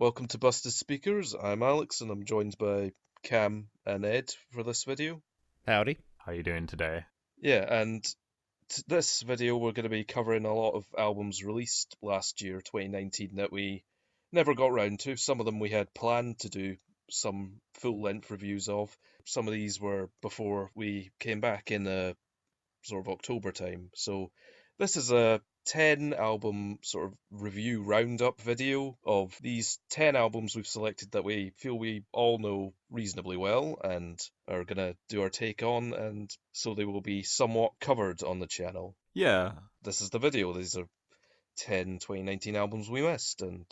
Welcome to Busted Speakers. I'm Alex and I'm joined by Cam and Ed for this video. Howdy. How you doing today? Yeah, and this video we're going to be covering a lot of albums released last year, 2019, that we never got round to. Some of them we had planned to do some full-length reviews of. Some of these were before we came back in sort of October time. So this is a 10 album sort of review roundup video of these 10 albums we've selected that we feel we all know reasonably well and are going to do our take on, and so they will be somewhat covered on the channel. Yeah, This is the video. These are 10 2019 albums we missed, and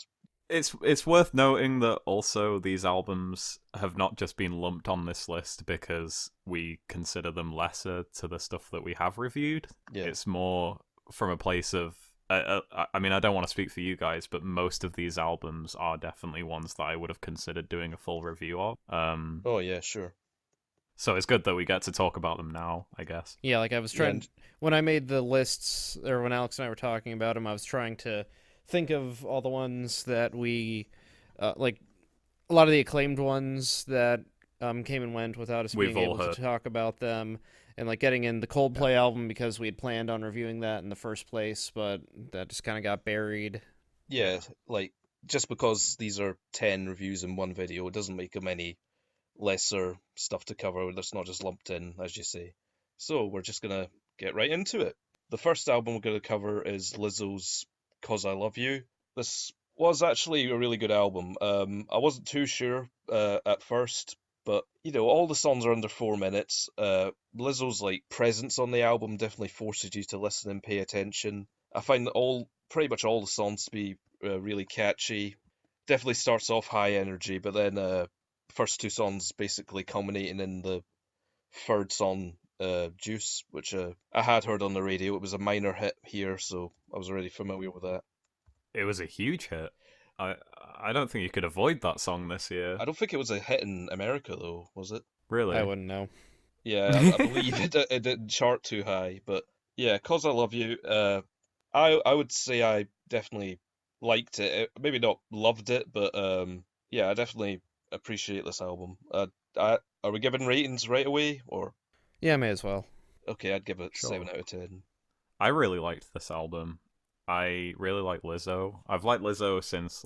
it's worth noting that also these albums have not just been lumped on this list because we consider them lesser to the stuff that we have reviewed. yeah. It's more from a place of I mean, I don't want to speak for you guys, but most of these albums are definitely ones that I would have considered doing a full review of. Oh, yeah, sure. So it's good that we get to talk about them now, I guess. Yeah, like I was trying when I made the lists, or when Alex and I were talking about them, I was trying to think of all the ones that we like, a lot of the acclaimed ones that came and went without us We've being all able heard. to talk about them, and like getting in the Coldplay album because we had planned on reviewing that in the first place, but that just kind of got buried. Yeah, like, just because these are 10 reviews in one video, it doesn't make them any lesser stuff to cover that's not just lumped in, as you say. So we're just gonna get right into it. The first album we're gonna cover is Lizzo's "'Cause I Love You." This was actually a really good album. I wasn't too sure at first, but all the songs are under 4 minutes. Lizzo's like presence on the album definitely forces you to listen and pay attention. I find pretty much all the songs to be really catchy. Definitely starts off high energy, but then first two songs basically culminating in the third song, Juice, which I had heard on the radio. It was a minor hit here, so I was already familiar with that. It was a huge hit. I I don't think you could avoid that song this year. I don't think it was a hit in America, though, was it? I Really? wouldn't know. Yeah, I believe it didn't chart too high, but yeah, "'Cause I Love You," I would say I definitely liked it. Maybe not loved it, but yeah, I definitely appreciate this album. Are we giving ratings right away, or Yeah, may as well. okay? I'd give it Sure. 7 out of 10. I really liked this album. I really like Lizzo. I've liked Lizzo since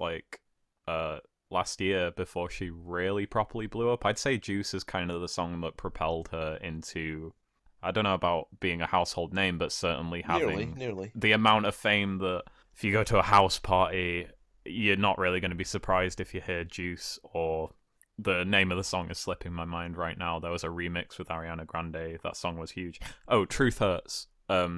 last year before she really properly blew up. I'd say Juice is kind of the song that propelled her into, I don't know about being a household name, but certainly having Nearly. the amount of fame that if you go to a house party, you're not really going to be surprised if you hear Juice, or the name of the song is slipping my mind right now. There was a remix with Ariana Grande. That song was huge. Oh, Truth Hurts.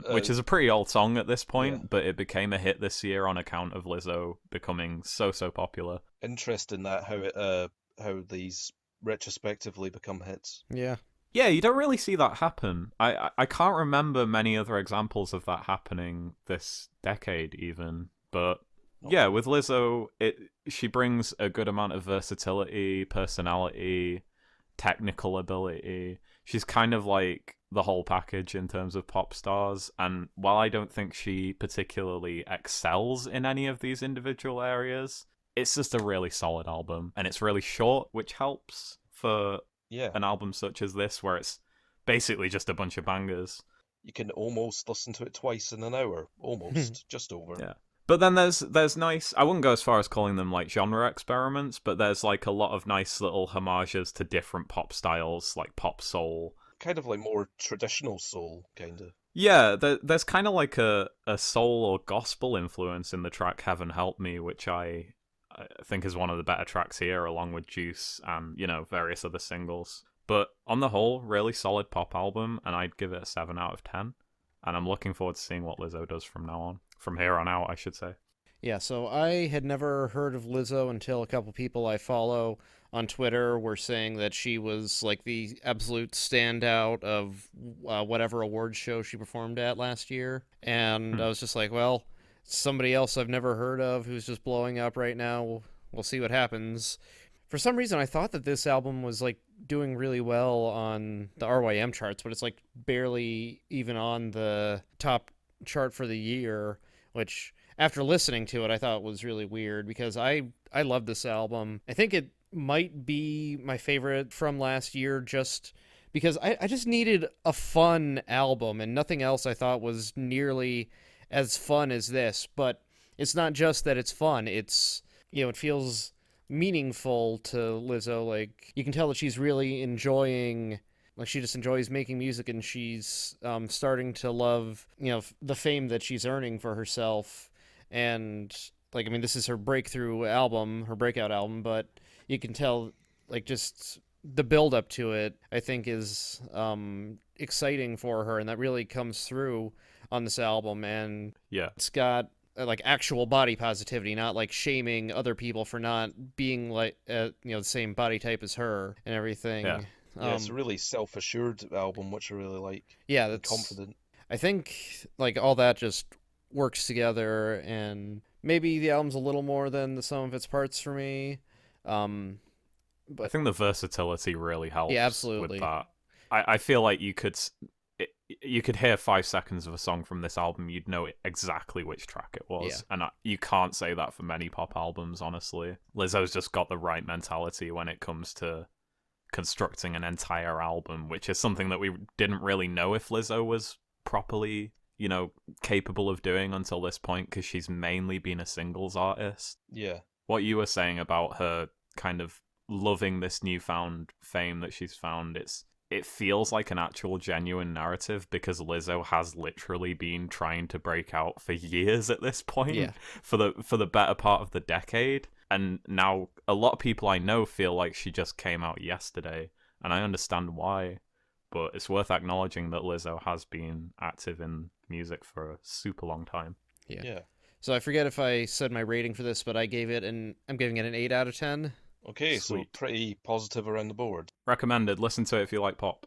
Which is a pretty old song at this point, Yeah. but it became a hit this year on account of Lizzo becoming so popular. Interesting that how these retrospectively become hits. Yeah. Yeah, you don't really see that happen. I can't remember many other examples of that happening this decade even, but yeah, with Lizzo, she brings a good amount of versatility, personality, technical ability. She's kind of like the whole package in terms of pop stars, and while I don't think she particularly excels in any of these individual areas, it's just a really solid album, and it's really short, which helps for Yeah, an album such as this, where it's basically just a bunch of bangers. you can almost listen to it twice in an hour, almost, just over. Yeah. But then there's nice, I wouldn't go as far as calling them like genre experiments, but there's like a lot of nice little homages to different pop styles, like pop soul. Kind of like more traditional soul, kind of. Yeah, there's kind of like a soul or gospel influence in the track Heaven Help Me, which I think is one of the better tracks here, along with Juice and, various other singles. But on the whole, really solid pop album, and I'd give it a 7 out of 10. And I'm looking forward to seeing what Lizzo does from now on. From here on out, I should say. Yeah, so I had never heard of Lizzo until a couple people I follow on Twitter were saying that she was like the absolute standout of whatever awards show she performed at last year. And I was just like, well, somebody else I've never heard of who's just blowing up right now. We'll see what happens. For some reason, I thought that this album was like doing really well on the RYM charts, but it's like barely even on the top chart for the year, which after listening to it, I thought it was really weird because I love this album. I think it might be my favorite from last year just because I just needed a fun album, and nothing else I thought was nearly as fun as this. But it's not just that it's fun, it's, it feels meaningful to Lizzo. Like, you can tell that she's really enjoying, like, she just enjoys making music, and she's starting to love, the fame that she's earning for herself. And, like, I mean, this is her breakthrough album, her breakout album, but you can tell, like, just the build up to it, I think, is exciting for her, and that really comes through on this album. And Yeah. it's got like actual body positivity, not like shaming other people for not being like the same body type as her and everything. Yeah. Yeah, it's a really self-assured album, which I really like. Yeah, And that's confident. I think like all that just works together, and maybe the album's a little more than the sum of its parts for me. I But think the versatility really helps Yeah, absolutely. with that. I feel like you could hear 5 seconds of a song from this album, you'd know exactly which track it was. Yeah. And you can't say that for many pop albums, honestly. Lizzo's just got the right mentality when it comes to constructing an entire album, which is something that we didn't really know if Lizzo was properly, capable of doing until this point, because she's mainly been a singles artist. Yeah. What you were saying about her kind of loving this newfound fame that she's found, it feels like an actual genuine narrative, because Lizzo has literally been trying to break out for years at this point. Yeah. For the better part of the decade. And now a lot of people I know feel like she just came out yesterday, and I understand why. But it's worth acknowledging that Lizzo has been active in music for a super long time. Yeah. So I forget if I said my rating for this, but I'm giving it an 8 out of 10. Okay, so Sweet. pretty positive around the board. Recommended. Listen to it if you like pop.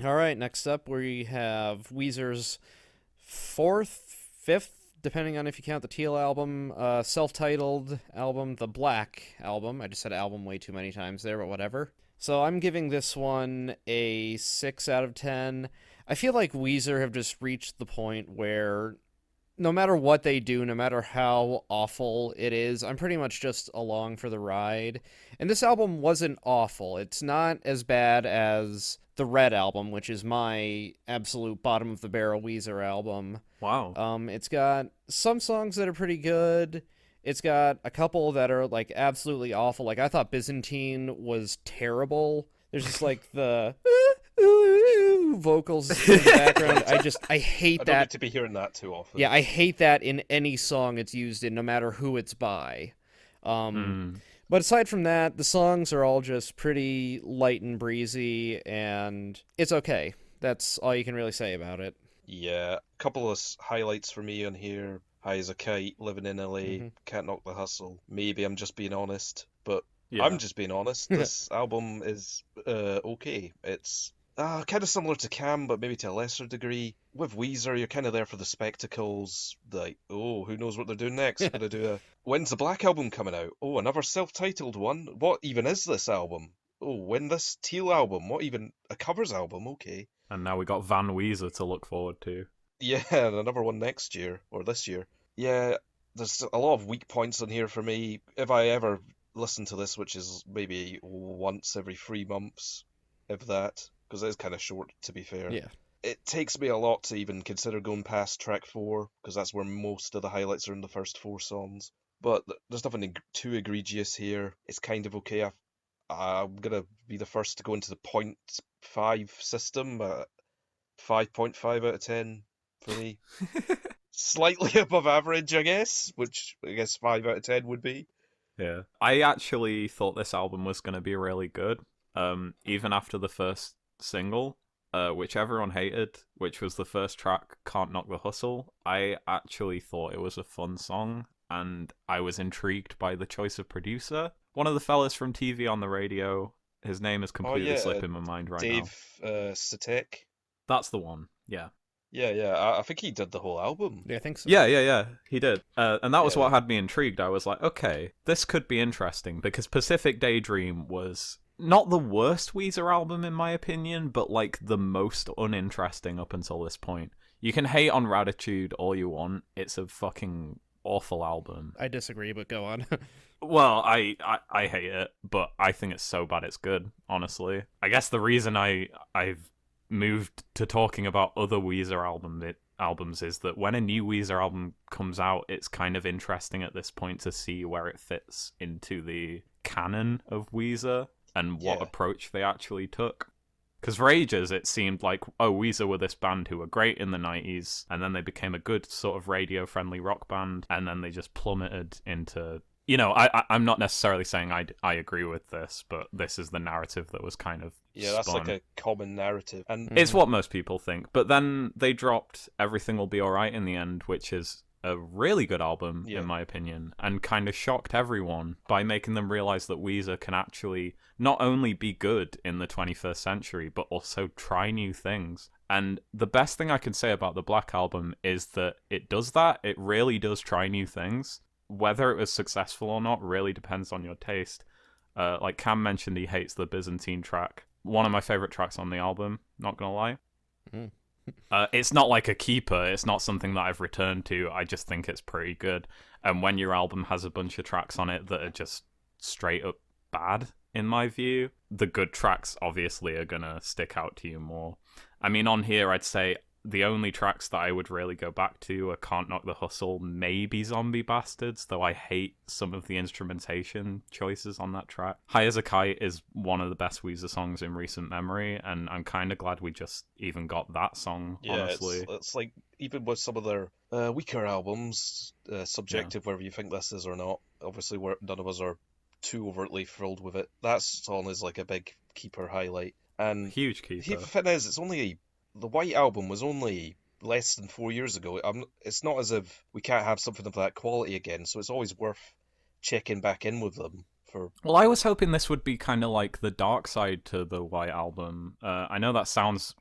All right, next up we have Weezer's fifth, depending on if you count the Teal album, self-titled album, the Black album. I just said album way too many times there, but whatever. So I'm giving this one a 6 out of 10. I feel like Weezer have just reached the point where no matter what they do, no matter how awful it is, I'm pretty much just along for the ride. And this album wasn't awful. It's not as bad as the Red album, which is my absolute bottom of the barrel Weezer album. Wow. It's got some songs that are pretty good. It's got a couple that are like absolutely awful. Like, I thought Byzantine was terrible. There's just like the vocals in the background. I hate I don't that. need to be hearing that too often. Yeah, I hate that in any song it's used in, no matter who it's by. But aside from that, the songs are all just pretty light and breezy, and it's okay. That's all you can really say about it. Yeah, a couple of highlights for me on here. High as a Kite, Living in LA, Can't Knock the Hustle. Maybe I'm just being honest, but Yeah. I'm just being honest. This album is okay. It's kind of similar to Cam, but maybe to a lesser degree. With Weezer, you're kind of there for the spectacles. Like, oh, who knows what they're doing next? Gonna do when's the Black album coming out? Oh, another self-titled one. What even is this album? Oh, when this Teal album? What even a covers album? Okay. And now we got Van Weezer to look forward to. Yeah, and another one next year or this year. Yeah, there's a lot of weak points on here for me. If I ever listen to this, which is maybe once every 3 months, if that, because it is kind of short, to be fair. Yeah. It takes me a lot to even consider going past track 4, because that's where most of the highlights are in the first 4 songs. But there's nothing too egregious here. It's kind of okay. I'm gonna be the first to go into the 0.5 system. 5.5 out of 10 for me. Slightly above average, I guess, which I guess 5 out of 10 would be. Yeah. I actually thought this album was going to be really good, even after the first single, which everyone hated, which was the first track, Can't Knock the Hustle. I actually thought it was a fun song, and I was intrigued by the choice of producer. One of the fellas from TV on the radio, his name is completely slipping my mind right now. Dave Satek. That's the one, yeah. Yeah, I think he did the whole album. Yeah, I think so. Yeah, he did. And that was Yeah. what had me intrigued. I was like, okay, this could be interesting, because Pacific Daydream was not the worst Weezer album in my opinion, but like the most uninteresting up until this point. You can hate on Raditude all you want. It's a fucking awful album. I disagree, but go on. Well, I hate it, but I think it's so bad it's good, honestly. I guess the reason I've moved to talking about other Weezer albums is that when a new Weezer album comes out, it's kind of interesting at this point to see where it fits into the canon of Weezer and what approach they actually took. Because for ages, it seemed like, oh, Weezer were this band who were great in the 90s, and then they became a good sort of radio-friendly rock band, and then they just plummeted into... You know, I'm not necessarily saying I agree with this, but this is the narrative that was kind of that's spun. like a common narrative. And It's what most people think. But then they dropped Everything Will Be Alright in the end, which is a really good album, in my opinion, and kind of shocked everyone by making them realize that Weezer can actually not only be good in the 21st century, but also try new things. And the best thing I can say about the Black Album is that it does that. It really does try new things. Whether it was successful or not really depends on your taste. Like Cam mentioned, he hates the Byzantine track. One of my favorite tracks on the album, not gonna lie. It's not like a keeper. It's not something that I've returned to. I just think it's pretty good. And when your album has a bunch of tracks on it that are just straight up bad, in my view, the good tracks obviously are gonna stick out to you more. I mean, on here, I'd say the only tracks that I would really go back to are Can't Knock the Hustle, maybe Zombie Bastards, though I hate some of the instrumentation choices on that track. High as a Kite is one of the best Weezer songs in recent memory, and I'm kind of glad we just even got that song, honestly. It's like, even with some of their weaker albums, subjective, whether you think this is or not, obviously none of us are too overtly thrilled with it. That song is like a big keeper highlight. And huge keeper. The thing is, the White Album was only less than 4 years ago. It's not as if we can't have something of that quality again, so it's always worth checking back in with them. Well, I was hoping this would be kind of like the dark side to the White Album. I know that sounds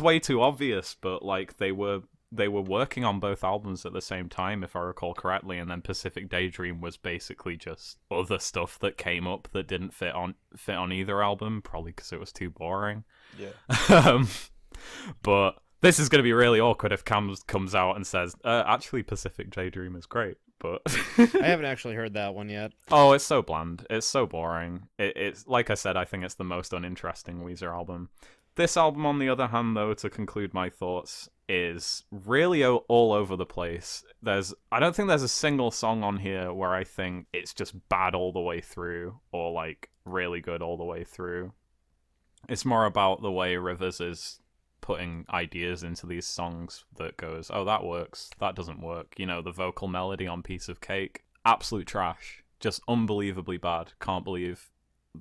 way too obvious, but like they were working on both albums at the same time, if I recall correctly, and then Pacific Daydream was basically just other stuff that came up that didn't fit on either album, probably because it was too boring. Yeah. But this is going to be really awkward if Cam comes out and says, actually, Pacific Daydream is great, but... I haven't actually heard that one yet. Oh, it's so bland. It's so boring. It's like I said, I think it's the most uninteresting Weezer album. This album, on the other hand, though, to conclude my thoughts, is really all over the place. I don't think there's a single song on here where I think it's just bad all the way through, or like really good all the way through. It's more about the way Rivers is putting ideas into these songs that goes, oh, that works, that doesn't work. You know, the vocal melody on Piece of Cake, absolute trash, just unbelievably bad. Can't believe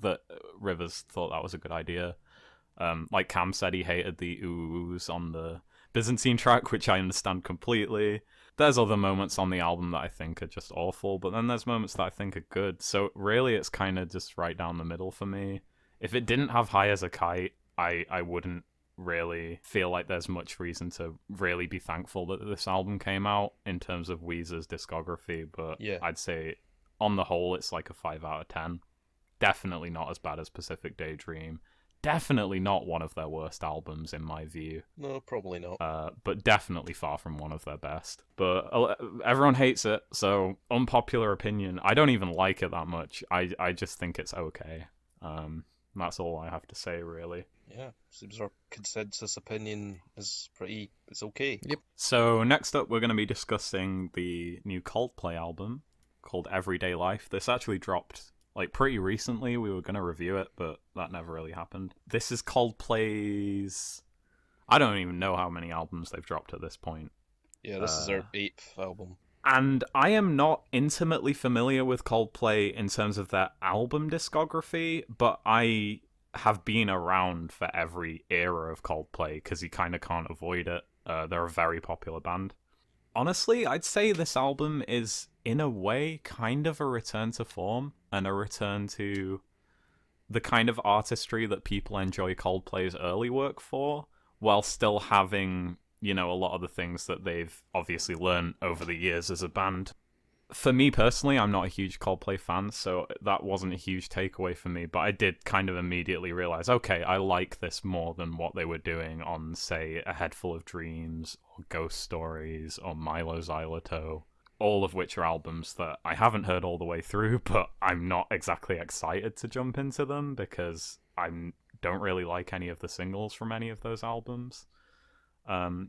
that Rivers thought that was a good idea. Like Cam said, he hated the oohs on the Byzantine track, which I understand completely. There's other moments on the album that I think are just awful, but then there's moments that I think are good. So really, it's kind of just right down the middle for me. If it didn't have High as a Kite, I wouldn't really feel like there's much reason to really be thankful that this album came out in terms of Weezer's discography, but yeah. I'd say on the whole it's like a 5 out of 10. Definitely not as bad as Pacific Daydream. Definitely not one of their worst albums in my view. No, probably not. But definitely far from one of their best. But everyone hates it, so unpopular opinion. I don't even like it that much. I just think it's okay. That's all I have to say, really. Yeah, seems our consensus opinion is it's okay. Yep. So next up, we're going to be discussing the new Coldplay album called Everyday Life. This actually dropped like pretty recently. We were going to review it, but that never really happened. This is Coldplay's... I don't even know how many albums they've dropped at this point. Yeah, this is their 8th album. And I am not intimately familiar with Coldplay in terms of their album discography, but I have been around for every era of Coldplay because you kind of can't avoid it. They're a very popular band. Honestly, I'd say this album is, in a way, kind of a return to form and a return to the kind of artistry that people enjoy Coldplay's early work for, while still having, you know, a lot of the things that they've obviously learned over the years as a band. For me personally, I'm not a huge Coldplay fan, so that wasn't a huge takeaway for me, but I did kind of immediately realize, okay, I like this more than what they were doing on, say, A Head Full of Dreams, or Ghost Stories, or Milo Xyloto, all of which are albums that I haven't heard all the way through, but I'm not exactly excited to jump into them because I don't really like any of the singles from any of those albums.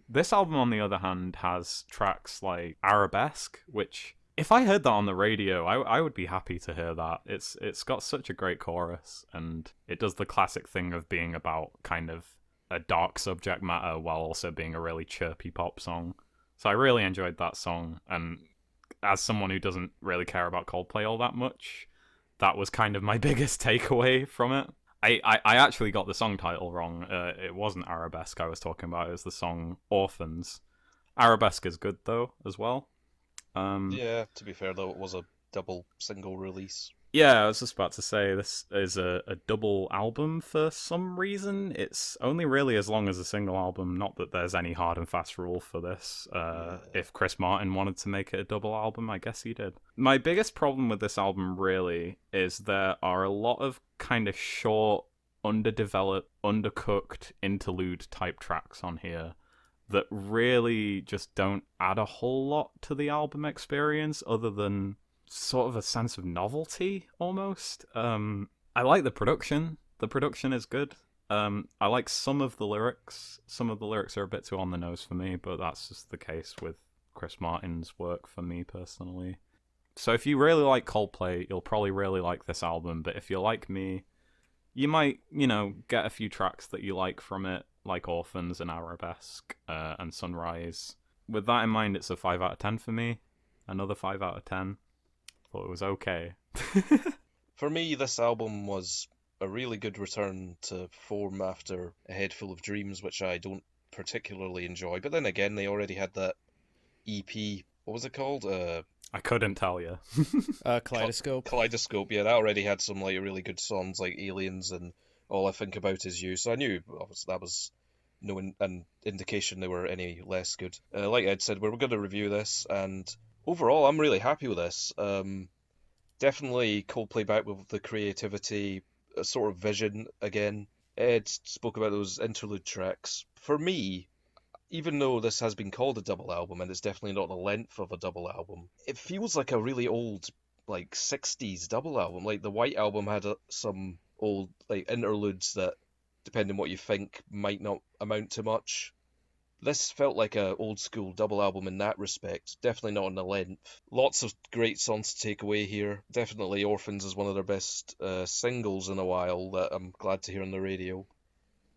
This album, on the other hand, has tracks like Arabesque, which, if I heard that on the radio, I would be happy to hear that. It's got such a great chorus, and it does the classic thing of being about kind of a dark subject matter while also being a really chirpy pop song. So I really enjoyed that song, and as someone who doesn't really care about Coldplay all that much, that was kind of my biggest takeaway from it. I actually got the song title wrong. It wasn't Arabesque I was talking about. It was the song Orphans. Arabesque is good, though, as well. Yeah, to be fair, though, it was a double single release. Yeah, I was just about to say, this is a double album for some reason. It's only really as long as a single album, not that there's any hard and fast rule for this. If Chris Martin wanted to make it a double album, I guess he did. My biggest problem with this album, really, is there are a lot of kind of short, underdeveloped, undercooked interlude type tracks on here that really just don't add a whole lot to the album experience other than sort of a sense of novelty, almost. I like the production. The production is good. I like some of the lyrics. Some of the lyrics are a bit too on the nose for me, but that's just the case with Chris Martin's work for me personally. So if you really like Coldplay, you'll probably really like this album, but if you're like me, you might, get a few tracks that you like from it, like Orphans and Arabesque and Sunrise. With that in mind, it's a 5 out of 10 for me. Another 5 out of 10. Thought it was okay. For me, this album was a really good return to form after A Head Full of Dreams, which I don't particularly enjoy. But then again, they already had that EP. What was it called? I couldn't tell you. Kaleidoscope. Kaleidoscope, yeah, that already had some like really good songs like Aliens and All I Think About Is You. So I knew obviously that was no an indication they were any less good. Like Ed said, we were going to review this, and overall, I'm really happy with this. Definitely Coldplay back with the creativity, a sort of vision again. Ed spoke about those interlude tracks. For me, even though this has been called a double album, and it's definitely not the length of a double album, it feels like a really old, like 60s double album. Like the White Album had some old like interludes that, depending on what you think, might not amount to much. This felt like a old school double album in that respect. Definitely not in the length. Lots of great songs to take away here. Definitely Orphans is one of their best singles in a while that I'm glad to hear on the radio.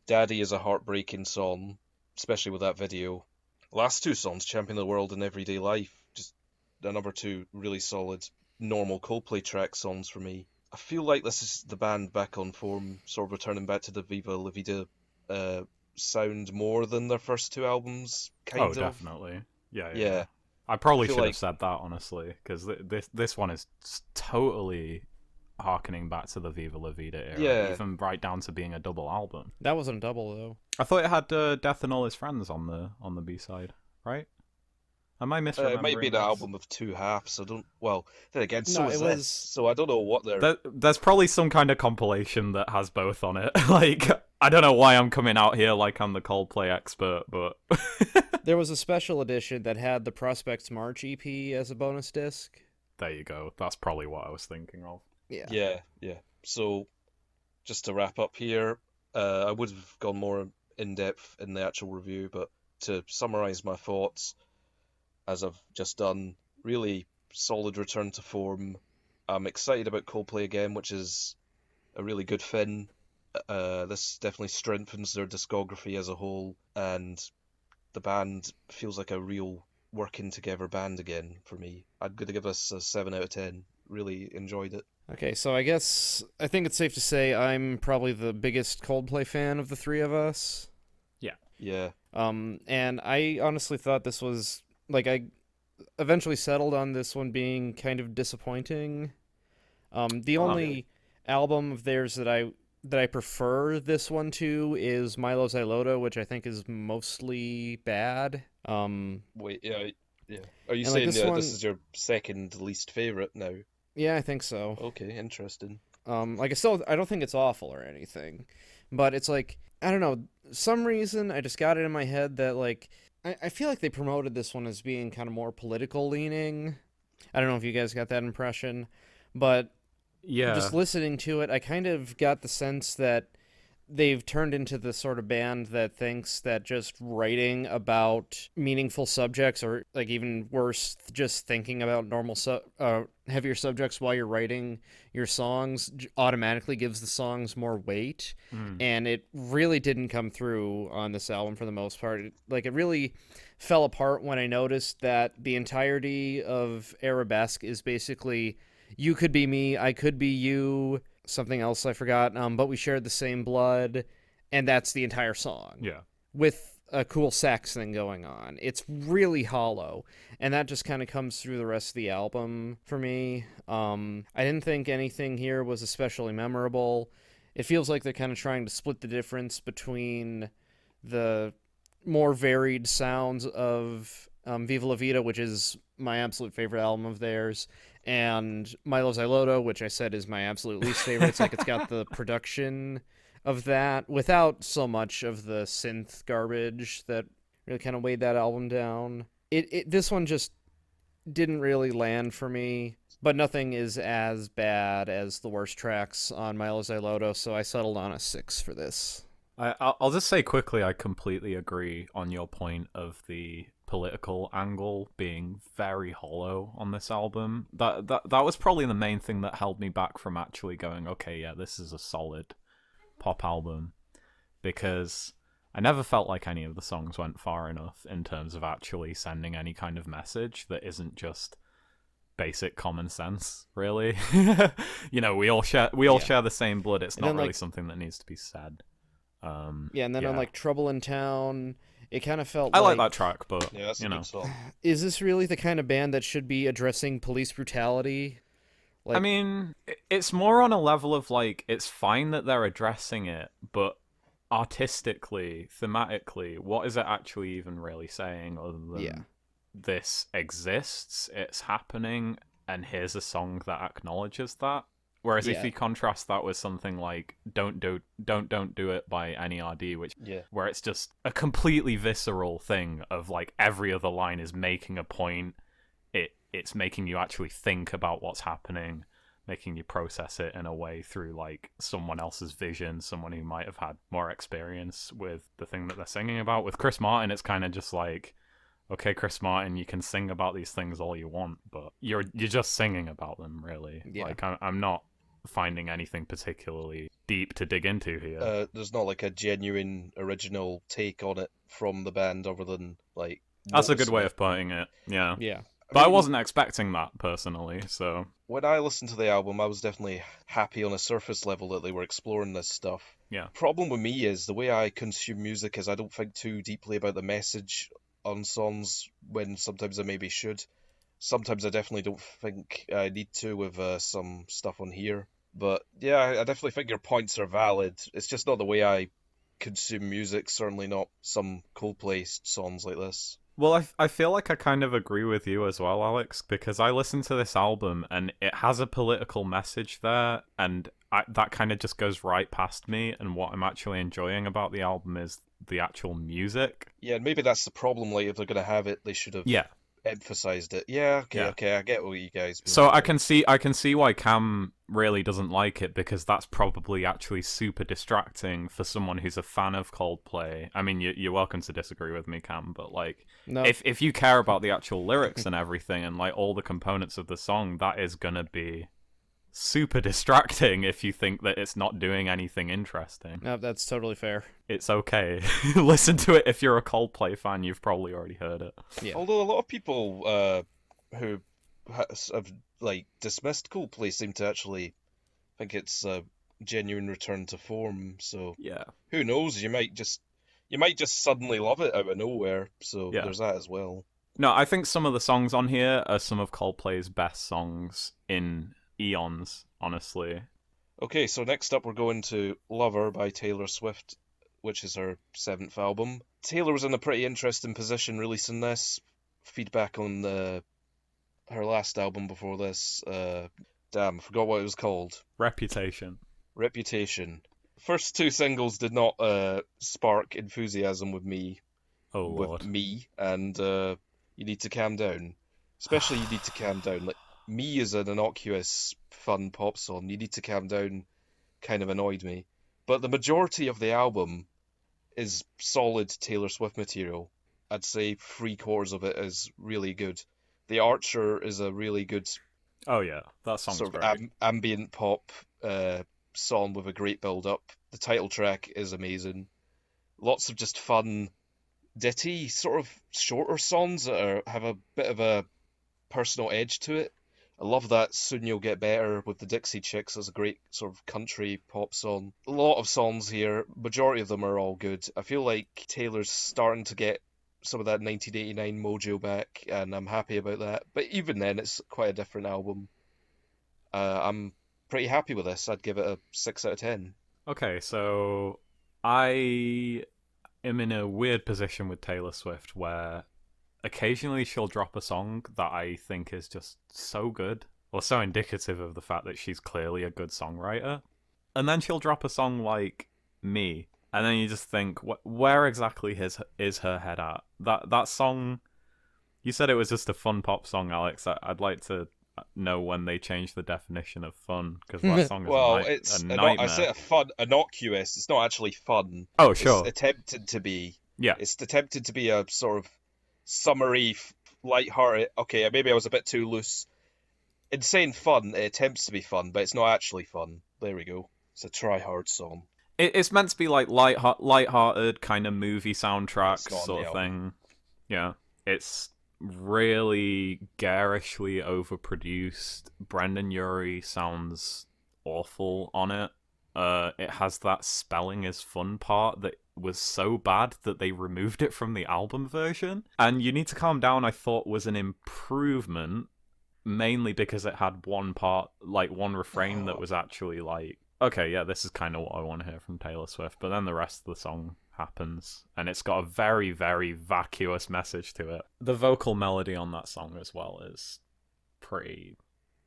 Daddy is a heartbreaking song, especially with that video. Last two songs, Champion of the World and Everyday Life, just the number two really solid normal Coldplay track songs for me. I feel like this is the band back on form, sort of returning back to the Viva La Vida sound more than their first two albums, kind of. Definitely. Yeah. Yeah. I probably feel should like- have said that, honestly, because this one is totally harkening back to the Viva La Vida era, Yeah. even right down to being a double album. That wasn't a double though. I thought it had Death and All His Friends on the B-side, right? Am I misremembering it might be the this? album of two halves. I don't. Well, then again, so No, is it this. was- So I don't know what they're. There's probably some kind of compilation that has both on it. Like, I don't know why I'm coming out here like I'm the Coldplay expert, but There was a special edition that had the Prospects March EP as a bonus disc. there you go. That's probably what I was thinking of. Yeah. Yeah. So, just to wrap up here, I would have gone more in depth in the actual review, but to summarize my thoughts, as I've just done, really solid return to form. I'm excited about Coldplay again, which is a really good thing. This definitely strengthens their discography as a whole, and the band feels like a real working together band again for me. I'm going to give this a 7 out of 10. Really enjoyed it. Okay, so I think it's safe to say I'm probably the biggest Coldplay fan of the three of us. Yeah. And I honestly thought this was I eventually settled on this one being kind of disappointing. The only album of theirs that I prefer this one to is Milo Xyloto, which I think is mostly bad. Wait, yeah. Yeah. Are you And like saying this one, this is your second least favorite now? yeah, I think so. Okay, interesting. Like I don't think it's awful or anything, but it's like I don't know. Some reason I just got it in my head that like I feel like they promoted this one as being kind of more political leaning. I don't know if you guys got that impression, but Yeah. just listening to it, I kind of got the sense that they've turned into the sort of band that thinks that just writing about meaningful subjects, or like even worse, just thinking about heavier subjects while you're writing your songs automatically gives the songs more weight. Mm. And it really didn't come through on this album for the most part. It really fell apart when I noticed that the entirety of Arabesque is basically you could be me, I could be you, something else I forgot, but we shared the same blood, and that's the entire song. Yeah. With a cool sax thing going on. It's really hollow, and that just kind of comes through the rest of the album for me. I didn't think anything here was especially memorable. It feels like they're kind of trying to split the difference between the more varied sounds of Viva La Vida, which is my absolute favorite album of theirs, and Milo Xyloto, which I said is my absolute least favorite. It's like it's got the production of that without so much of the synth garbage that really kind of weighed that album down. This one just didn't really land for me, but nothing is as bad as the worst tracks on Milo Xyloto, so I settled on a 6 for this. I'll just say quickly, I completely agree on your point of the political angle being very hollow on this album. That was probably the main thing that held me back from actually going, okay, yeah, this is a solid pop album, because I never felt like any of the songs went far enough in terms of actually sending any kind of message that isn't just basic common sense, really. We all share the same blood. It's not really something that needs to be said. And then on like Trouble in Town, it kind of felt I like that track, but yeah, that's a good song. Is this really the kind of band that should be addressing police brutality? I mean, it's more on a level of like, it's fine that they're addressing it, but artistically, thematically, what is it actually even really saying other than this exists, it's happening, and here's a song that acknowledges that? Whereas if you contrast that with something like Don't Do It by NERD, where it's just a completely visceral thing of like every other line is making a point, it's making you actually think about what's happening, making you process it in a way through like someone else's vision, someone who might have had more experience with the thing that they're singing about. With Chris Martin, it's kind of just like, okay, Chris Martin, you can sing about these things all you want, but you're just singing about them, really. Yeah. Like I'm not finding anything particularly deep to dig into here. There's not like a genuine original take on it from the band other than like... That's a good way of putting it, yeah. Yeah. But I wasn't expecting that, personally, so... When I listened to the album, I was definitely happy on a surface level that they were exploring this stuff. Yeah. Problem with me is the way I consume music is I don't think too deeply about the message on songs when sometimes I maybe should. Sometimes I definitely don't think I need to with some stuff on here. But yeah, I definitely think your points are valid. It's just not the way I consume music, certainly not some Coldplay songs like this. Well, I feel like I kind of agree with you as well, Alex, because I listened to this album and it has a political message there, and that kind of just goes right past me, and what I'm actually enjoying about the album is the actual music. Yeah, and maybe that's the problem, like if they're going to have it, they should have emphasized it. Yeah, okay, I get what you guys mean. So I can see why Cam really doesn't like it, because that's probably actually super distracting for someone who's a fan of Coldplay. I mean, you're welcome to disagree with me, Cam, but like, if you care about the actual lyrics and everything and like all the components of the song, that is gonna be super distracting if you think that it's not doing anything interesting. No, that's totally fair. It's okay. Listen to it if you're a Coldplay fan. You've probably already heard it. Yeah. Although a lot of people who have like dismissed Coldplay seem to actually think it's a genuine return to form. So yeah, who knows? You might just suddenly love it out of nowhere. So there's that as well. No, I think some of the songs on here are some of Coldplay's best songs in eons, honestly. Okay, so next up we're going to Lover by Taylor Swift, which is her 7th album. Taylor was in a pretty interesting position releasing this. feedback on her last album before this. Damn, I forgot what it was called. Reputation. Reputation. First two singles did not spark enthusiasm with me. Oh Lord. And You Need to Calm Down. Especially You Need to Calm Down. Like, Me is an innocuous, fun pop song. You Need to Calm Down kind of annoyed me. But the majority of the album is solid Taylor Swift material. I'd say 3/4 of it is really good. The Archer is a really good Oh yeah, that song's sort of great. ambient pop song with a great build-up. The title track is amazing. Lots of just fun, ditty, sort of shorter songs that have a bit of a personal edge to it. I love that Soon You'll Get Better with the Dixie Chicks as a great sort of country pop song. A lot of songs here, majority of them are all good. I feel like Taylor's starting to get some of that 1989 mojo back, and I'm happy about that. But even then, it's quite a different album. I'm pretty happy with this. I'd give it a 6 out of 10. Okay, so I am in a weird position with Taylor Swift where occasionally she'll drop a song that I think is just so good, or so indicative of the fact that she's clearly a good songwriter. And then she'll drop a song like Me, and then you just think, where exactly is her head at? That song, you said it was just a fun pop song, Alex. I'd like to know when they changed the definition of fun, because that song is a nightmare. I say fun, innocuous. It's not actually fun. Oh, sure. It's attempted to be. Yeah. It's attempted to be a sort of summery, light-hearted. Okay, maybe I was a bit too loose. In saying fun, it attempts to be fun, but it's not actually fun. There we go. It's a try-hard song. It's meant to be like light-hearted kind of movie soundtrack sort of thing. Yeah, it's really garishly overproduced. Brendan Urie sounds awful on it. It has that spelling is fun part that was so bad that they removed it from the album version. And You Need to Calm Down, I thought, was an improvement, mainly because it had one part, like one refrain that was actually like, okay, yeah, this is kind of what I want to hear from Taylor Swift. But then the rest of the song happens, and it's got a very, very vacuous message to it. The vocal melody on that song as well is pretty...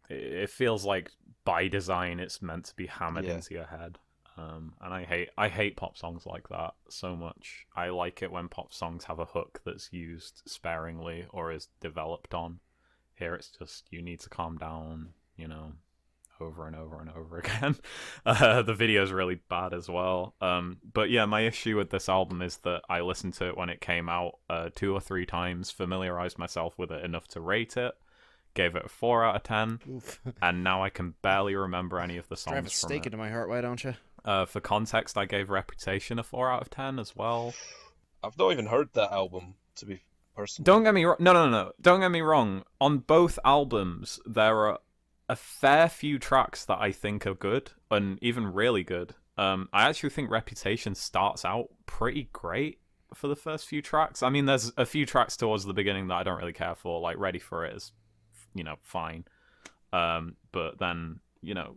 It feels like by design it's meant to be hammered into your head. And I hate pop songs like that so much. I like it when pop songs have a hook that's used sparingly or is developed on. Here it's just, you need to calm down, over and over and over again. The video's really bad as well. But yeah, my issue with this album is that I listened to it when it came out 2 or 3 times, familiarized myself with it enough to rate it, gave it a 4 out of 10, and now I can barely remember any of the songs. Drive a stake into my heart, why don't you? For context, I gave Reputation a 4 out of 10 as well. I've not even heard that album, to be personal. Don't get me wrong. No. Don't get me wrong. On both albums, there are a fair few tracks that I think are good, and even really good. I actually think Reputation starts out pretty great for the first few tracks. I mean, there's a few tracks towards the beginning that I don't really care for, like Ready for It is, fine. But then,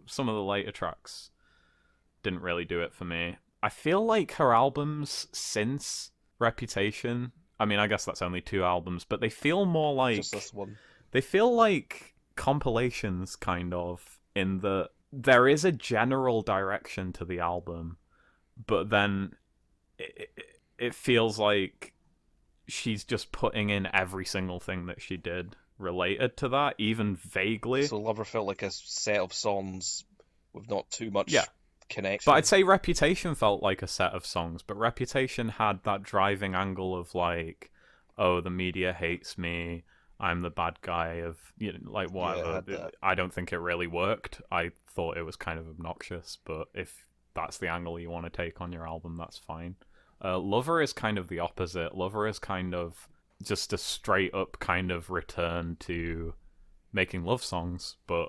some of the later tracks didn't really do it for me. I feel like her albums since Reputation, I mean, I guess that's only 2 albums, but they feel more like... Just this one. They feel like compilations, kind of, in that there is a general direction to the album, but then it feels like she's just putting in every single thing that she did related to that, even vaguely. So Lover felt like a set of songs with not too much connection. But I'd say Reputation felt like a set of songs, but Reputation had that driving angle of like, oh, the media hates me, I'm the bad guy of, like whatever. Yeah, I don't think it really worked. I thought it was kind of obnoxious, but if that's the angle you want to take on your album, that's fine. Lover is kind of the opposite. Lover is kind of just a straight up kind of return to making love songs, but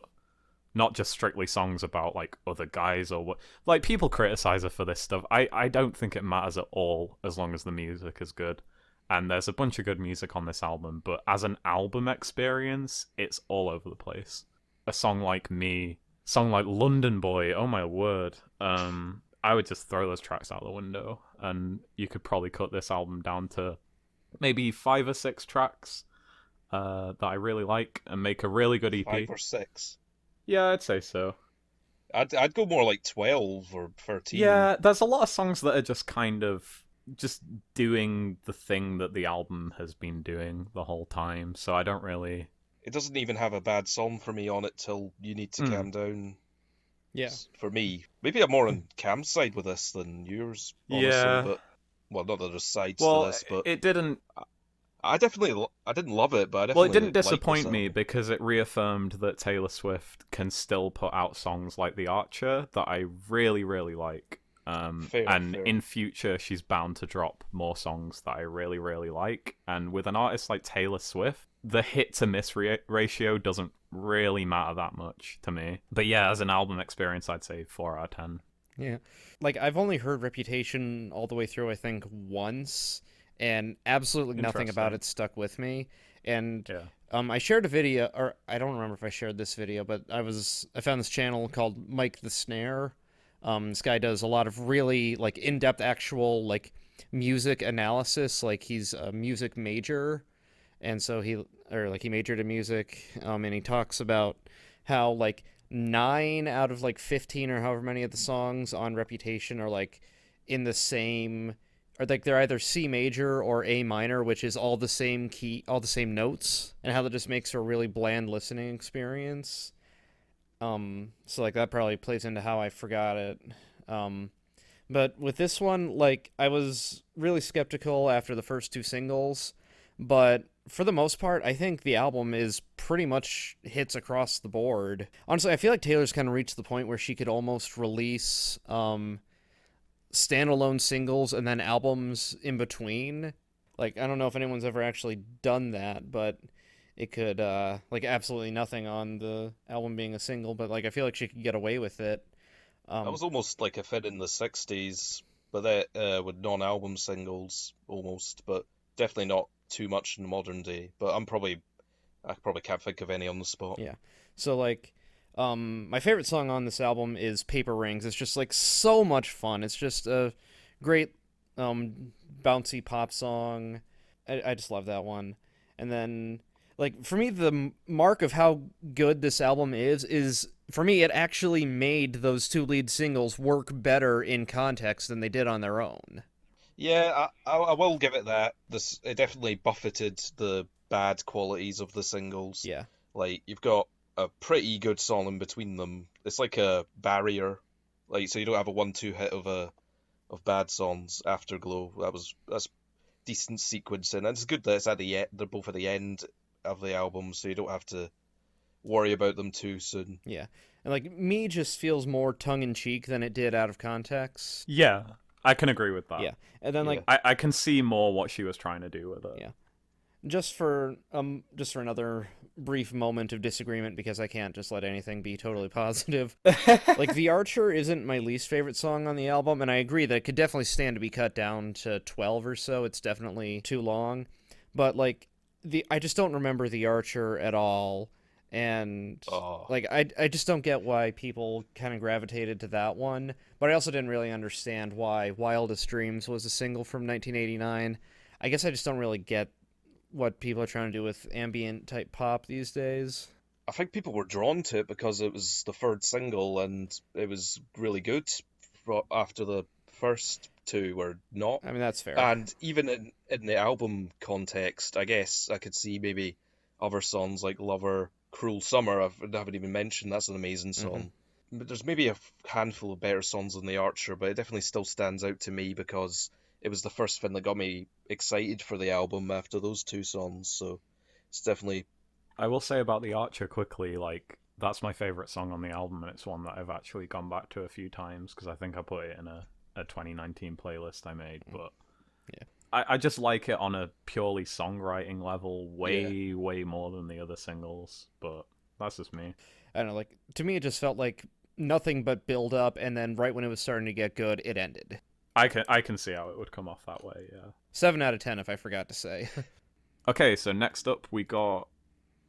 not just strictly songs about like other guys or what. Like, people criticize her for this stuff. I don't think it matters at all as long as the music is good. And there's a bunch of good music on this album, but as an album experience, it's all over the place. A song like Me, song like London Boy, oh my word. I would just throw those tracks out the window, and you could probably cut this album down to maybe 5 or 6 tracks that I really like and make a really good EP. 5 or 6. Yeah, I'd say so. I'd go more like 12 or 13. Yeah, there's a lot of songs that are just kind of just doing the thing that the album has been doing the whole time, so I don't really... It doesn't even have a bad song for me on it till You Need to Calm Down. Yeah. For me. Maybe I'm more on Cam's side with this than yours, honestly, Yeah. but... Well, not that there's sides Well, to this, but... it didn't... I didn't love it, but I Well, definitely it didn't like disappoint this me album. because it reaffirmed that Taylor Swift can still put out songs like The Archer that I really, really like. Fair. In future, she's bound to drop more songs that I really, really like. And with an artist like Taylor Swift, the hit to miss ratio doesn't really matter that much to me. But yeah, as an album experience, I'd say 4 out of 10. Yeah. Like, I've only heard Reputation all the way through, I think, once, and absolutely nothing about it stuck with me. And Yeah. I shared a video, or I don't remember if I shared this video, but I found this channel called Mike the Snare. This guy does a lot of really, like, in-depth actual, like, music analysis. Like, he's a music major, and so he majored in music, and he talks about how, like, 9 out of, like, 15 or however many of the songs on Reputation are, like, in the same... or like they're either C major or A minor, which is all the same key, all the same notes, and how that just makes for a really bland listening experience. So like that probably plays into how I forgot it. But with this one, like I was really skeptical after the first 2 singles, but for the most part, I think the album is pretty much hits across the board. Honestly, I feel like Taylor's kind of reached the point where she could almost release standalone singles and then albums in between. Like, I don't know if anyone's ever actually done that, but it could, like, absolutely nothing on the album being a single, but, like, I feel like she could get away with it. That was almost like a fit in the 60s, but that with non-album singles, almost, but definitely not too much in the modern day. But I probably can't think of any on the spot. Yeah. So, like... my favorite song on this album is Paper Rings. It's just like so much fun. It's just a great bouncy pop song. I just love that one. And then like for me the mark of how good this album is for me it actually made those 2 lead singles work better in context than they did on their own. Yeah, I will give it that. It definitely buffeted the bad qualities of the singles. Yeah. Like you've got a pretty good song in between them. It's like a barrier, like so you don't have a 1-2 hit of bad songs. Afterglow, that's decent sequencing, and it's good that it's at the end. They're both at the end of the album, so you don't have to worry about them too soon. Yeah, and like Me just feels more tongue in cheek than it did out of context. Yeah, I can agree with that. Yeah, and then like I can see more what she was trying to do with it. Yeah. Just for another brief moment of disagreement, because I can't just let anything be totally positive. Like, The Archer isn't my least favorite song on the album, and I agree that it could definitely stand to be cut down to 12 or so. It's definitely too long. But, like, I just don't remember The Archer at all, and, like, I just don't get why people kind of gravitated to that one. But I also didn't really understand why Wildest Dreams was a single from 1989. I guess I just don't really get what people are trying to do with ambient type pop these days. I think people were drawn to it because it was the 3rd single and it was really good after the first 2 were not. I mean, that's fair. And even in the album context, I guess I could see maybe other songs like Lover, Cruel Summer. I haven't even mentioned, that's an amazing song. But there's maybe a handful of better songs than The Archer, but it definitely still stands out to me because it was the first thing that got me excited for the album after those 2 songs, so it's definitely... I will say about The Archer quickly, like, that's my favourite song on the album, and it's one that I've actually gone back to a few times, because I think I put it in a 2019 playlist I made, but... Yeah. I just like it on a purely songwriting level way more than the other singles, but that's just me. I don't know, like, to me it just felt like nothing but build up, and then right when it was starting to get good, it ended. I can see how it would come off that way, yeah. 7 out of 10 if I forgot to say. Okay, so next up we got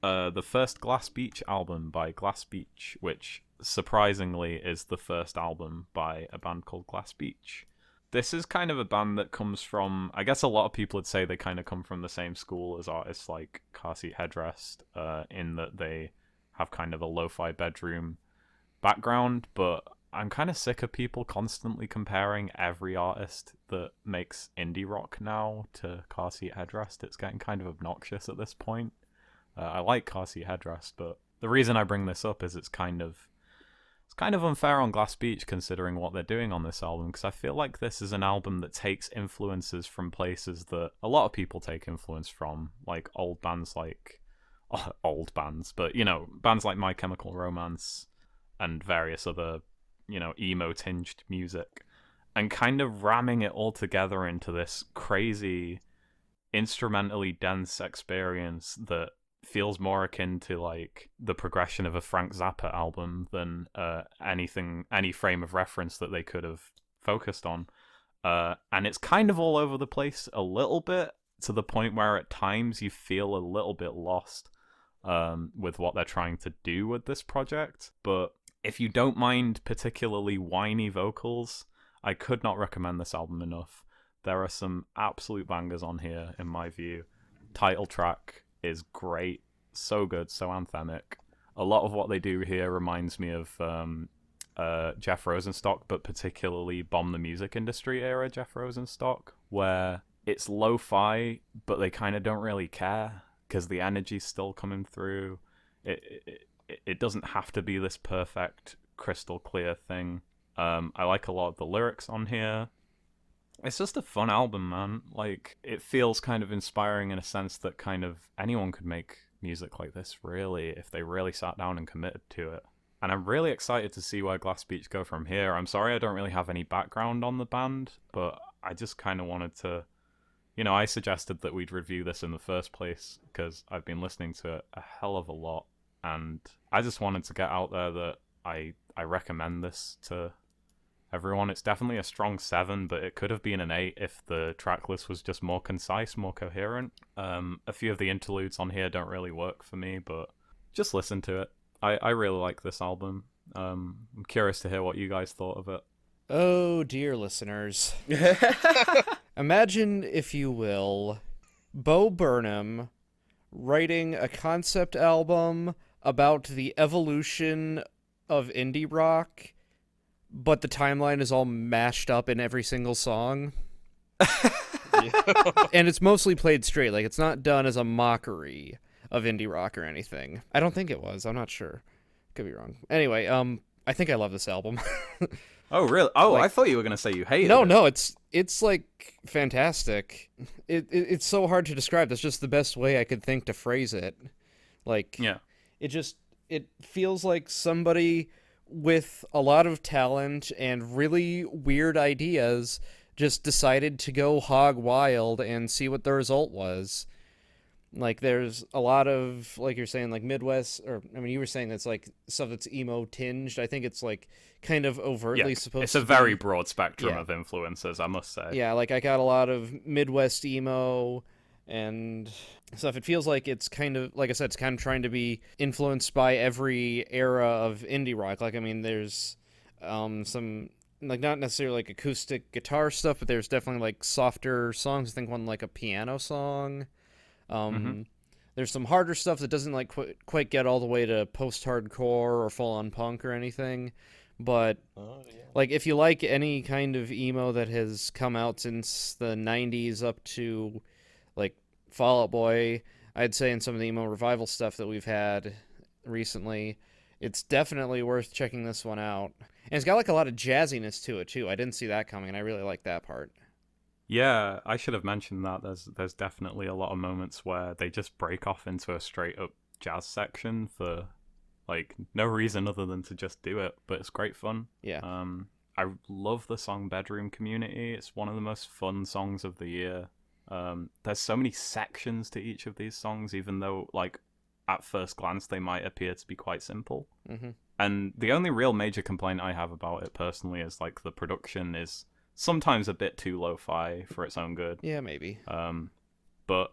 the first Glass Beach album by Glass Beach, which surprisingly is the first album by a band called Glass Beach. this is kind of a band that comes from, I guess a lot of people would say they kind of come from the same school as artists like Car Seat Headrest, in that they have kind of a lo-fi bedroom background, but I'm kind of sick of people constantly comparing every artist that makes indie rock now to Car Seat Headrest. It's getting kind of obnoxious at this point. I like Car Seat Headrest, but the reason I bring this up is it's kind of unfair on Glass Beach considering what they're doing on this album, because I feel like this is an album that takes influences from places that a lot of people take influence from, like old bands, but bands like My Chemical Romance and various other, emo tinged music, and kind of ramming it all together into this crazy instrumentally dense experience that feels more akin to like the progression of a Frank Zappa album than any frame of reference that they could have focused on. And it's kind of all over the place a little bit, to the point where at times you feel a little bit lost with what they're trying to do with this project. But if you don't mind particularly whiny vocals, I could not recommend this album enough. There are some absolute bangers on here, in my view. Title track is great, so good, so anthemic. A lot of what they do here reminds me of Jeff Rosenstock, but particularly Bomb the Music Industry era Jeff Rosenstock, where it's lo-fi, but they kind of don't really care because the energy's still coming through. It doesn't have to be this perfect, crystal clear thing. I like a lot of the lyrics on here. It's just a fun album, man. Like, it feels kind of inspiring in a sense that kind of anyone could make music like this, really, if they really sat down and committed to it. And I'm really excited to see where Glass Beach go from here. I'm sorry I don't really have any background on the band, but I just kind of wanted to... I suggested that we'd review this in the first place because I've been listening to it a hell of a lot, and I just wanted to get out there that I recommend this to everyone. It's definitely a strong 7, but it could have been an 8 if the track list was just more concise, more coherent. A few of the interludes on here don't really work for me, but just listen to it. I really like this album. I'm curious to hear what you guys thought of it. Oh, dear listeners. Imagine, if you will, Bo Burnham writing a concept album about the evolution of indie rock, but the timeline is all mashed up in every single song. And it's mostly played straight. Like, it's not done as a mockery of indie rock or anything. I don't think it was. I'm not sure. Could be wrong. Anyway, I think I love this album. Oh, really? Oh, I thought you were going to say you hated it. No, it's like fantastic. It's so hard to describe. That's just the best way I could think to phrase it. Like, yeah. It feels like somebody with a lot of talent and really weird ideas just decided to go hog wild and see what the result was. Like, there's a lot of, like you're saying, like Midwest, or I mean, you were saying that's like stuff that's emo tinged. I think it's like kind of overtly supposed it's to a very broad spectrum of influences, I must say. Yeah, like I got a lot of Midwest emo and stuff. It feels like it's kind of, like I said, it's kind of trying to be influenced by every era of indie rock. Like, I mean, there's some, like, not necessarily like acoustic guitar stuff, but there's definitely like softer songs. I think one like a piano song. There's some harder stuff that doesn't like quite get all the way to post-hardcore or full-on punk or anything. But like, if you like any kind of emo that has come out since the 90s up to like Fall Out Boy, I'd say, in some of the emo revival stuff that we've had recently, it's definitely worth checking this one out. And it's got like a lot of jazziness to it too. I didn't see that coming, and I really like that part. Yeah, I should have mentioned that. There's definitely a lot of moments where they just break off into a straight up jazz section for like no reason other than to just do it, but it's great fun. Yeah. I love the song Bedroom Community. It's one of the most fun songs of the year. There's so many sections to each of these songs, even though like at first glance they might appear to be quite simple. Mm-hmm. And the only real major complaint I have about it personally is like the production is sometimes a bit too lo-fi for its own good. Yeah, maybe. But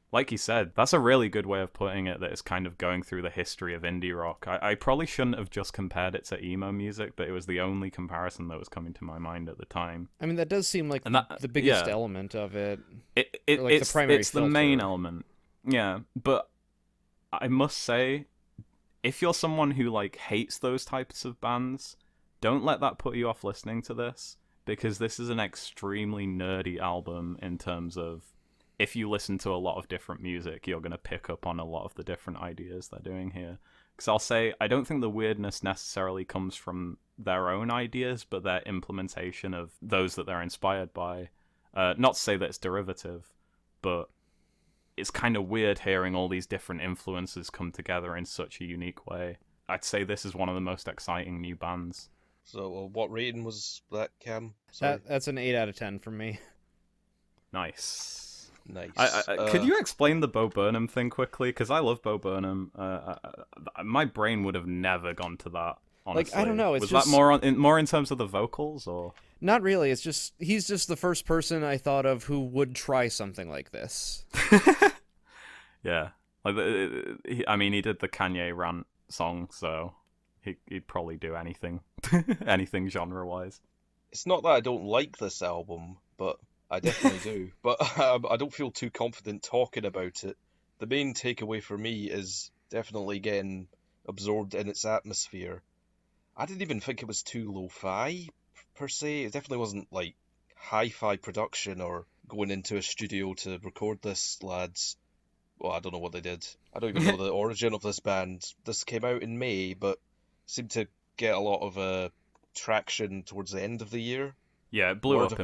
Like you said, that's a really good way of putting it, that it's kind of going through the history of indie rock. I probably shouldn't have just compared it to emo music, but it was the only comparison that was coming to my mind at the time. I mean, that does seem like And that, the biggest yeah, element of it. it Or like the primary it's the main filter. element. Yeah, but I must say, if you're someone who like hates those types of bands, don't let that put you off listening to this, because this is an extremely nerdy album in terms of, if you listen to a lot of different music, you're going to pick up on a lot of the different ideas they're doing here. Because I'll say, I don't think the weirdness necessarily comes from their own ideas, but their implementation of those that they're inspired by. Not to say that it's derivative, but it's kind of weird hearing all these different influences come together in such a unique way. I'd say this is one of the most exciting new bands. So, what rating was that, Cam? Sorry. That's an 8 out of 10 from me. Nice. Nice. Could you explain the Bo Burnham thing quickly? Because I love Bo Burnham. My brain would have never gone to that. Honestly. Like, I don't know. It's was just... that more in terms of the vocals, or Not really. It's just he's just the first person I thought of who would try something like this. yeah, like he did the Kanye rant song, so he'd probably do anything, anything genre wise. It's not that I don't like this album, but I definitely do. But I don't feel too confident talking about it. The main takeaway for me is definitely getting absorbed in its atmosphere. I didn't even think it was too lo-fi, per se. It definitely wasn't like hi-fi production or going into a studio to record this, lads. Well, I don't know what they did. I don't even know the origin of this band. This came out in May, but seemed to get a lot of traction towards the end of the year. Yeah, it blew Word up of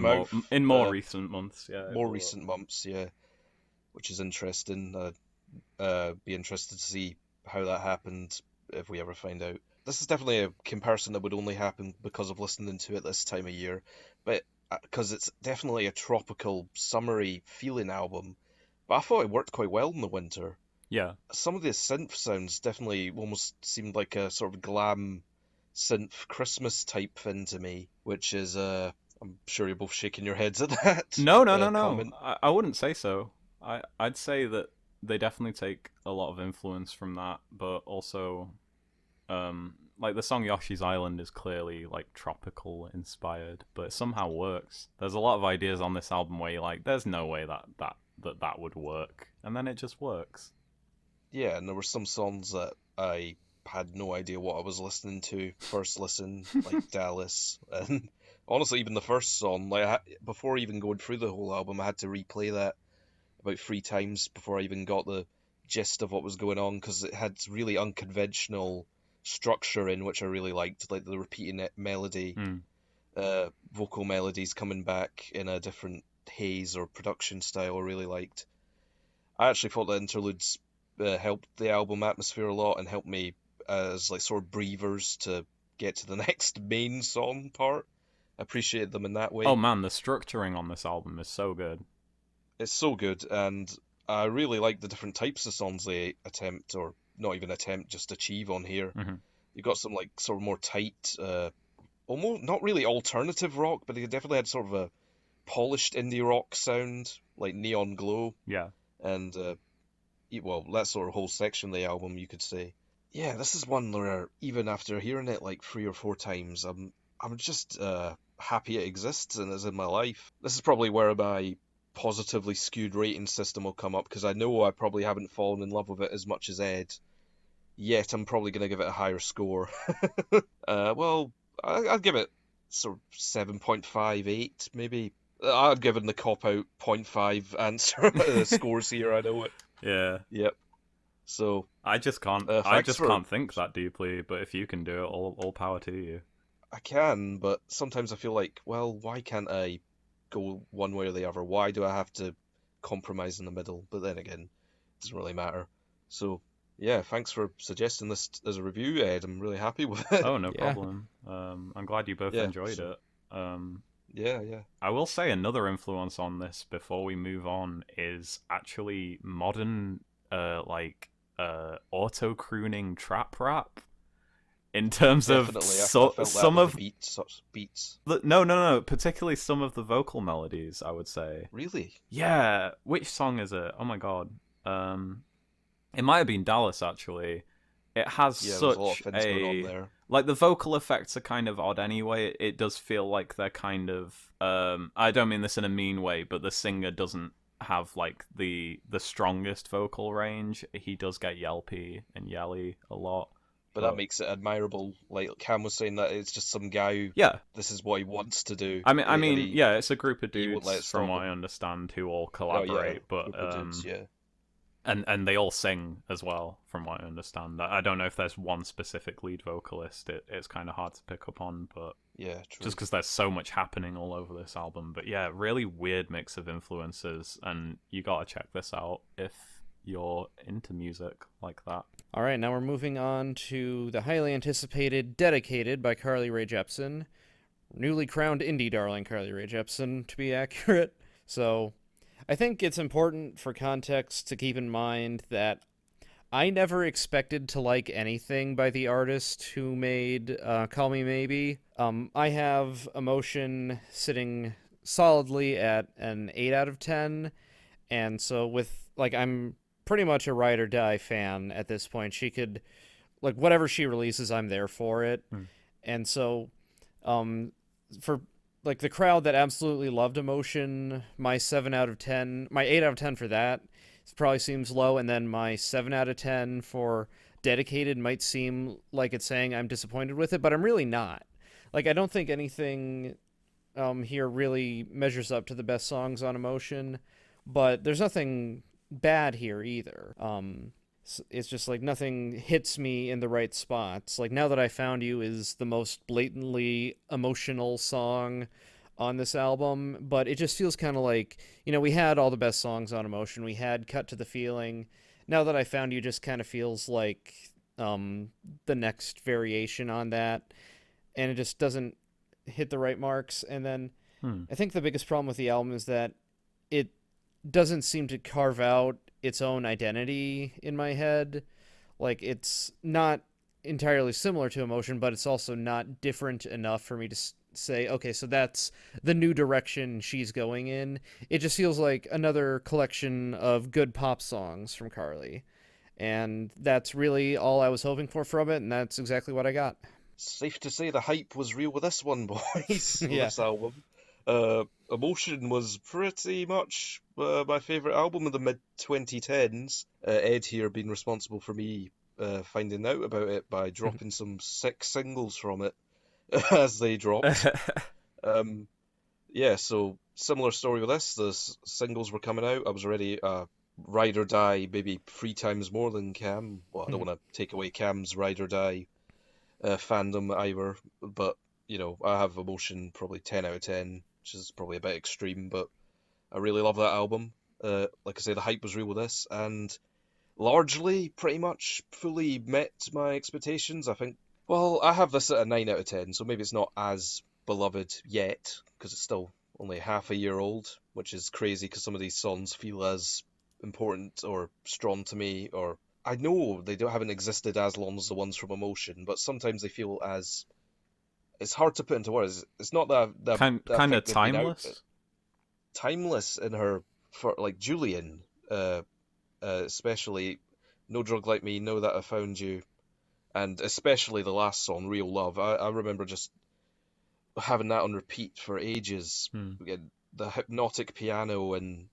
in mouth, more recent months. Yeah, more recent months, yeah, which is interesting. Be interested to see how that happened if we ever find out. This is definitely a comparison that would only happen because of listening to it this time of year, but because it's definitely a tropical, summery feeling album. But I thought it worked quite well in the winter. Yeah. Some of the synth sounds definitely almost seemed like a sort of glam synth Christmas type thing to me, which is I'm sure you're both shaking your heads at that. No. Comment. I wouldn't say so. I'd say that they definitely take a lot of influence from that, but also, like the song Yoshi's Island is clearly like tropical inspired, but it somehow works. There's a lot of ideas on this album where you're like, there's no way that would work, and then it just works. Yeah, and there were some songs that I had no idea what I was listening to first listen, like Dallas, and honestly, even the first song, like before even going through the whole album, I had to replay that about 3 times before I even got the gist of what was going on, because it had really unconventional structure in which I really liked, like the repeating melody, vocal melodies coming back in a different haze or production style I really liked. I actually thought the interludes helped the album atmosphere a lot and helped me as like sort of breathers to get to the next main song part. I appreciated them in that way. Oh man, the structuring on this album is so good. It's so good, and I really like the different types of songs they attempt, or not even attempt, just achieve on here. Mm-hmm. You've got some like sort of more tight, almost not really alternative rock, but they definitely had sort of a polished indie rock sound, like Neon Glow. Yeah. And well, that sort of whole section of the album, you could say. Yeah, this is one where even after hearing it like 3 or 4 times, I'm just happy it exists and is in my life. This is probably where my positively skewed rating system will come up, because I know I probably haven't fallen in love with it as much as Ed. Yet I'm probably going to give it a higher score. Well, I'd give it sort of 7.58 maybe. I've given the cop-out 0.5 answer scores here, I know it. Yeah. Yep. So I just can't can't think that deeply, but if you can do it, all power to you. I can, but sometimes I feel like, well, why can't I go one way or the other? Why do I have to compromise in the middle? But then again, it doesn't really matter. So yeah, thanks for suggesting this as a review, Ed. I'm really happy with it. Oh, no problem. I'm glad you both enjoyed it. Yeah. I will say another influence on this before we move on is actually modern, auto crooning trap rap. In terms Definitely. of some of beats. No, particularly some of the vocal melodies, I would say. Really? Yeah. Which song is it? Oh my god. It might have been Dallas, actually. It has Yeah, there's a lot of such things going on there. like, the vocal effects are kind of odd anyway. It does feel like they're kind of I don't mean this in a mean way, but the singer doesn't have like the strongest vocal range. He does get yelpy and yelly a lot. But that makes it admirable. Like Cam was saying, that it's just some guy who, Yeah, this is what he wants to do. I and mean, he, yeah, it's a group of he won't let it dudes, from stop what him. I understand, who all Oh yeah, collaborate, but group of dudes, yeah. and they all sing as well, from what I understand. I don't know if there's one specific lead vocalist. It's kind of hard to pick up on, but Yeah, true. just because there's so much happening all over this album. But yeah, really weird mix of influences, and you gotta check this out if you're into music like that. All right, now we're moving on to the highly anticipated Dedicated by Carly Rae Jepsen. Newly crowned indie darling Carly Rae Jepsen, to be accurate. So, I think it's important for context to keep in mind that I never expected to like anything by the artist who made Call Me Maybe. I have Emotion sitting solidly at an 8 out of 10, and so with, like, I'm pretty much a ride or die fan at this point. She could, like, whatever she releases, I'm there for it. And so, for, like, the crowd that absolutely loved Emotion, my 7 out of 10, my 8 out of 10 for that probably seems low, and then my 7 out of 10 for Dedicated might seem like it's saying I'm disappointed with it, but I'm really not. Like, I don't think anything here really measures up to the best songs on Emotion, but there's nothing bad here either. It's just like nothing hits me in the right spots. Like, Now That I Found You is the most blatantly emotional song on this album, but it just feels kind of like, we had all the best songs on Emotion. We had Cut to the Feeling. Now That I Found You just kind of feels like the next variation on that, and it just doesn't hit the right marks. And then I think the biggest problem with the album is that it doesn't seem to carve out its own identity in my head. Like, it's not entirely similar to Emotion, but it's also not different enough for me to say, okay, so that's the new direction she's going in. It just feels like another collection of good pop songs from Carly, and that's really all I was hoping for from it, and that's exactly what I got. Safe to say the hype was real with this one, boys. With Yeah. this album. Emotion was pretty much my favourite album of the mid-2010s. Ed here being responsible for me finding out about it by dropping some 6 singles from it as they dropped. Yeah, so similar story with this. The singles were coming out. I was already ride or die, maybe 3 times more than Cam. Well, I don't want to take away Cam's ride or die fandom either, but I have Emotion probably 10 out of 10, which is probably a bit extreme, but I really love that album. Like I say, the hype was real with this, and largely, pretty much, fully met my expectations. I think, well, I have this at a 9 out of 10, so maybe it's not as beloved yet, because it's still only half a year old, which is crazy, because some of these songs feel as important or strong to me, or I know they haven't existed as long as the ones from Emotion, but sometimes they feel as... It's hard to put into words. It's not that kind of they've been out- timeless. timeless in her, for like Julian, especially No Drug Like Me, Know That I Found You, and especially the last song, Real Love. I remember just having that on repeat for ages. Again, the hypnotic piano and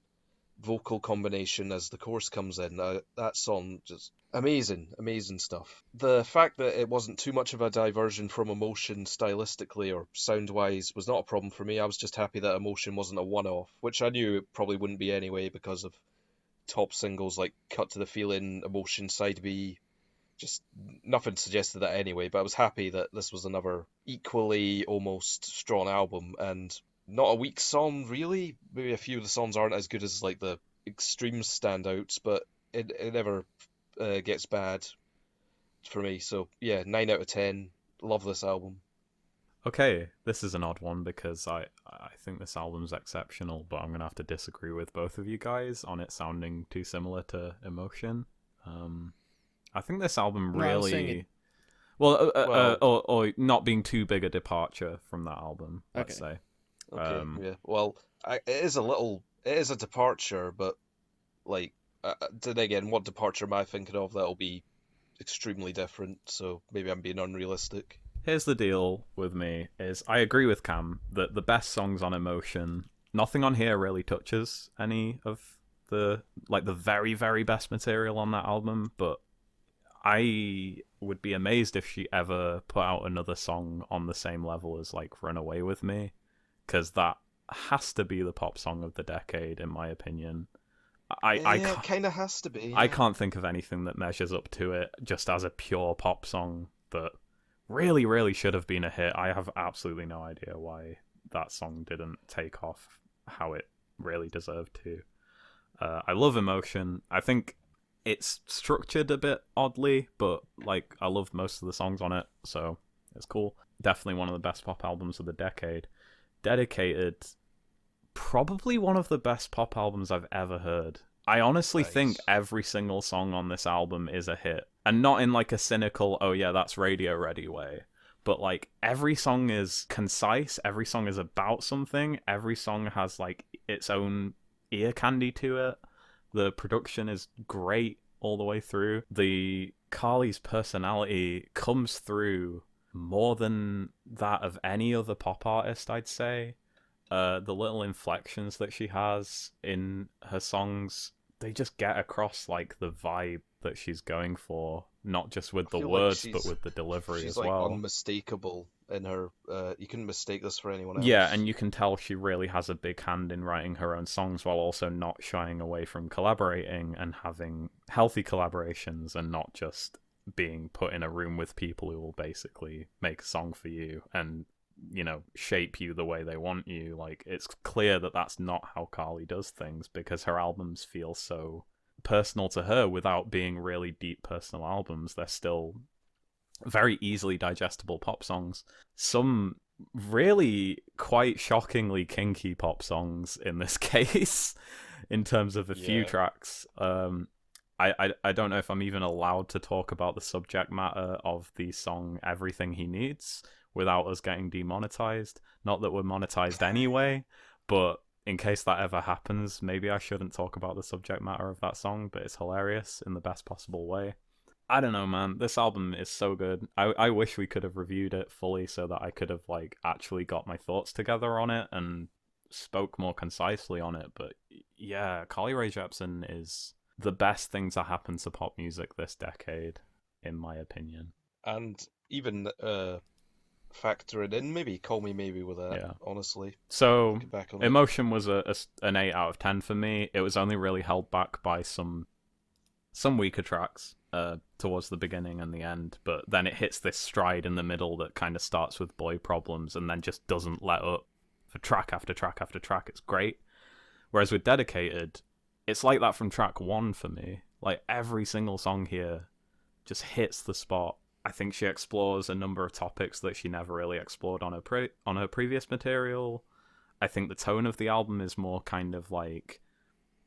vocal combination as the chorus comes in, that song, just amazing stuff. The fact that it wasn't too much of a diversion from Emotion stylistically or sound wise was not a problem for me. I was just happy that Emotion wasn't a one-off, which I knew it probably wouldn't be anyway, because of top singles like Cut to the Feeling, Emotion Side B. Just nothing suggested that anyway, but I was happy that this was another equally almost strong album, and not a weak song really. Maybe a few of the songs aren't as good as like the extreme standouts, but it never gets bad for me. So yeah, 9 out of 10. Love this album. Okay, this is an odd one because I think this album's exceptional, but I'm gonna have to disagree with both of you guys on it sounding too similar to Emotion. I think this album No, I was saying really, it- or not being too big a departure from that album. Let's Okay. say. Okay, yeah. Well, it is a departure, but like then again, what departure am I thinking of? That'll be extremely different, so maybe I'm being unrealistic. Here's the deal with me, is I agree with Cam that the best songs on Emotion, nothing on here really touches any of the very, very best material on that album, but I would be amazed if she ever put out another song on the same level as like Run Away With Me, because that has to be the pop song of the decade, in my opinion. Yeah, it kind of has to be. I Yeah. can't think of anything that measures up to it just as a pure pop song that really, really should have been a hit. I have absolutely no idea why that song didn't take off how it really deserved to. I love Emotion. I think it's structured a bit oddly, but like I love most of the songs on it, so it's cool. Definitely one of the best pop albums of the decade. Dedicated, probably one of the best pop albums I've ever heard. I honestly think Nice. every single song on this album is a hit. And not in like a cynical, oh yeah, that's radio ready way. But like every song is concise, every song is about something, every song has like its own ear candy to it. The production is great all the way through. The Carly's personality comes through more than that of any other pop artist, I'd say. The little inflections that she has in her songs, they just get across like the vibe that she's going for, not just with I the feel like words but with the delivery she's as like well. unmistakable in her. You couldn't mistake this for anyone Yeah, else. and you can tell she really has a big hand in writing her own songs while also not shying away from collaborating and having healthy collaborations and not just being put in a room with people who will basically make a song for you and, you know, shape you the way they want you. Like, it's clear that that's not how Carly does things because her albums feel so personal to her without being really deep personal albums. They're still very easily digestible pop songs. Some really quite shockingly kinky pop songs in this case, in terms of a few Yeah. tracks. I don't know if I'm even allowed to talk about the subject matter of the song Everything He Needs without us getting demonetized. Not that we're monetized anyway, but in case that ever happens, maybe I shouldn't talk about the subject matter of that song, but it's hilarious in the best possible way. I don't know, man. This album is so good. I wish we could have reviewed it fully so that I could have like actually got my thoughts together on it and spoke more concisely on it. But yeah, Carly Rae Jepsen is the best thing to happen to pop music this decade, in my opinion. And even factoring in maybe Call Me Maybe with that, Yeah. honestly. So Looking back on it. Emotion was an 8 out of 10 for me. It was only really held back by some weaker tracks towards the beginning and the end, but then it hits this stride in the middle that kind of starts with Boy Problems and then just doesn't let up for track after track after track. It's great. Whereas with Dedicated, it's like that from track one for me. Like every single song here just hits the spot. I think she explores a number of topics that she never really explored on her previous material. I think the tone of the album is more kind of like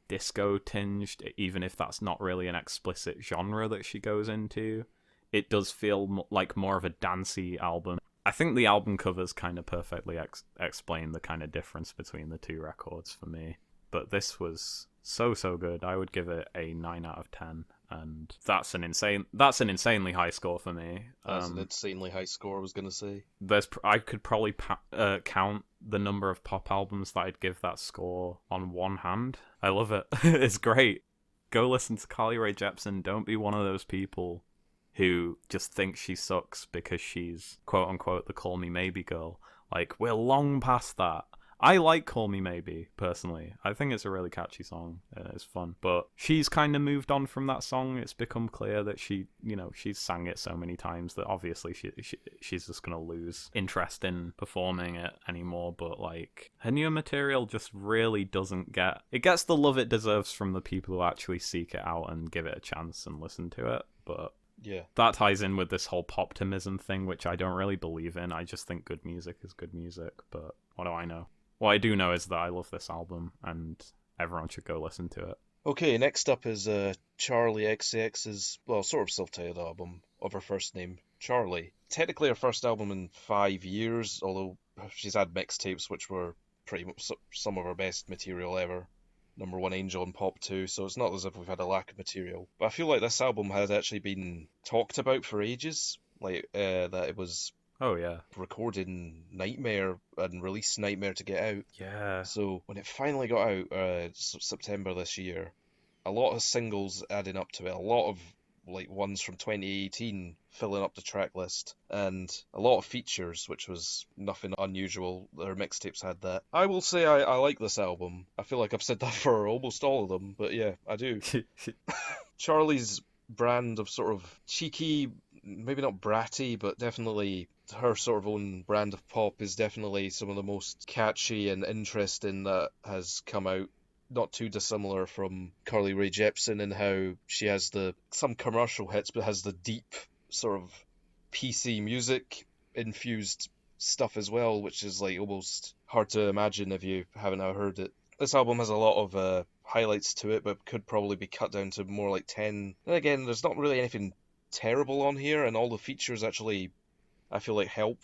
disco tinged, even if that's not really an explicit genre that she goes into. It does feel like more of a dancey album. I think the album covers kind of perfectly explain the kind of difference between the two records for me. But this was so good. I would give it a 9 out of 10, and that's an insanely high score for me. That's an insanely high score, I was going to say. I could probably count the number of pop albums that I'd give that score on one hand. I love it. It's great. Go listen to Carly Rae Jepsen. Don't be one of those people who just think she sucks because she's quote unquote the Call Me Maybe girl. Like, we're long past that. I like Call Me Maybe, personally. I think it's a really catchy song. It's fun. But she's kind of moved on from that song. It's become clear that she's sang it so many times that obviously she's just going to lose interest in performing it anymore. But, like, her new material just really doesn't it gets the love it deserves from the people who actually seek it out and give it a chance and listen to it. But yeah, that ties in with this whole poptimism thing, which I don't really believe in. I just think good music is good music. But what do I know? What I do know is that I love this album, and everyone should go listen to it. Okay, next up is Charli XCX's, well, sort of self-titled album of her first name, Charli. Technically her first album in 5 years, although she's had mixtapes which were pretty much some of her best material ever. #1 Angel and Pop 2, so it's not as if we've had a lack of material. But I feel like this album has actually been talked about for ages, like that it was Oh yeah. recording Nightmare and released Nightmare to get out. Yeah. So when it finally got out, September this year, a lot of singles adding up to it, a lot of like ones from 2018 filling up the track list, and a lot of features, which was nothing unusual. Their mixtapes had that. I will say I like this album. I feel like I've said that for almost all of them, but yeah, I do. Charli's brand of sort of cheeky, maybe not bratty, but definitely her sort of own brand of pop is definitely some of the most catchy and interesting that has come out. Not too dissimilar from Carly Rae Jepsen in how she has some commercial hits, but has the deep sort of PC music infused stuff as well, which is like almost hard to imagine if you haven't heard it. This album has a lot of highlights to it, but could probably be cut down to more like 10. And again, there's not really anything terrible on here, and all the features actually, I feel like, help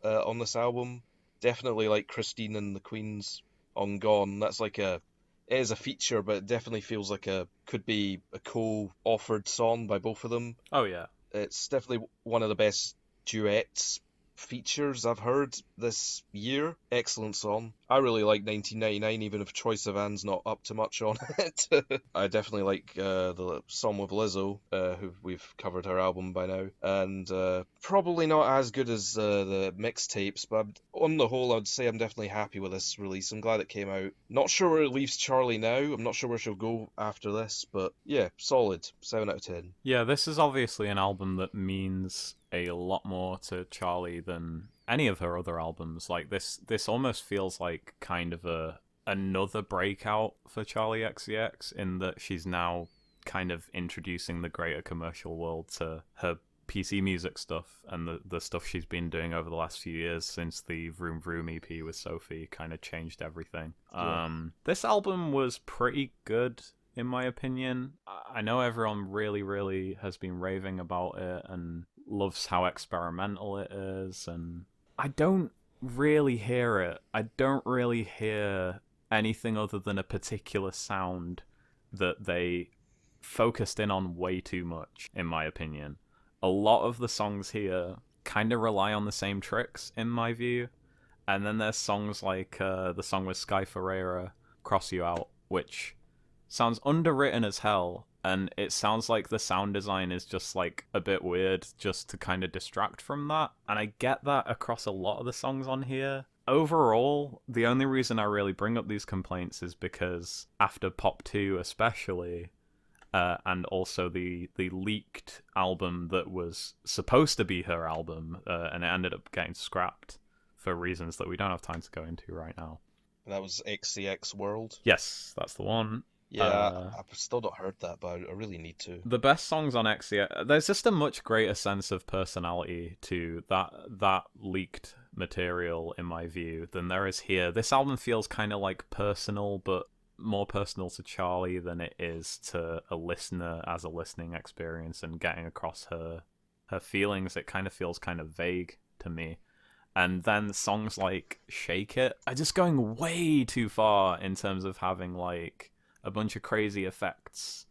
on this album. Definitely like Christine and the Queens on Gone. That's like it is a feature, but it definitely feels like could be a co-offered song by both of them. Oh yeah. It's definitely one of the best duets features I've heard this year. Excellent song. I really like 1999, even if Troye Sivan's not up to much on it. I definitely like the song with Lizzo, who we've covered her album by now, and probably not as good as the mixtapes, but on the whole, I'd say I'm definitely happy with this release. I'm glad it came out. Not sure where it leaves Charli now. I'm not sure where she'll go after this, but yeah, solid. 7 out of 10. Yeah, this is obviously an album that means a lot more to Charli than any of her other albums. Like this almost feels like kind of another breakout for Charli XCX in that she's now kind of introducing the greater commercial world to her PC music stuff and the stuff she's been doing over the last few years since the Vroom Vroom EP with Sophie kind of changed everything. Yeah. This album was pretty good in my opinion. I know everyone really, really has been raving about it and loves how experimental it is, and I don't really hear it. I don't really hear anything other than a particular sound that they focused in on way too much, in my opinion. A lot of the songs here kind of rely on the same tricks, in my view. And then there's songs like the song with Sky Ferreira, Cross You Out, which sounds underwritten as hell, and it sounds like the sound design is just like a bit weird just to kind of distract from that. And I get that across a lot of the songs on here. Overall, the only reason I really bring up these complaints is because after Pop 2 especially, and also the leaked album that was supposed to be her album, and it ended up getting scrapped for reasons that we don't have time to go into right now. That was XCX World. Yes, that's the one. Yeah, I've still not heard that, but I really need to. The best songs on XCX, there's just a much greater sense of personality to that leaked material, in my view, than there is here. This album feels kind of like personal, but more personal to Charli than it is to a listener as a listening experience and getting across her feelings. It kind of feels kind of vague to me. And then songs like Shake It are just going way too far in terms of having like a bunch of crazy effects,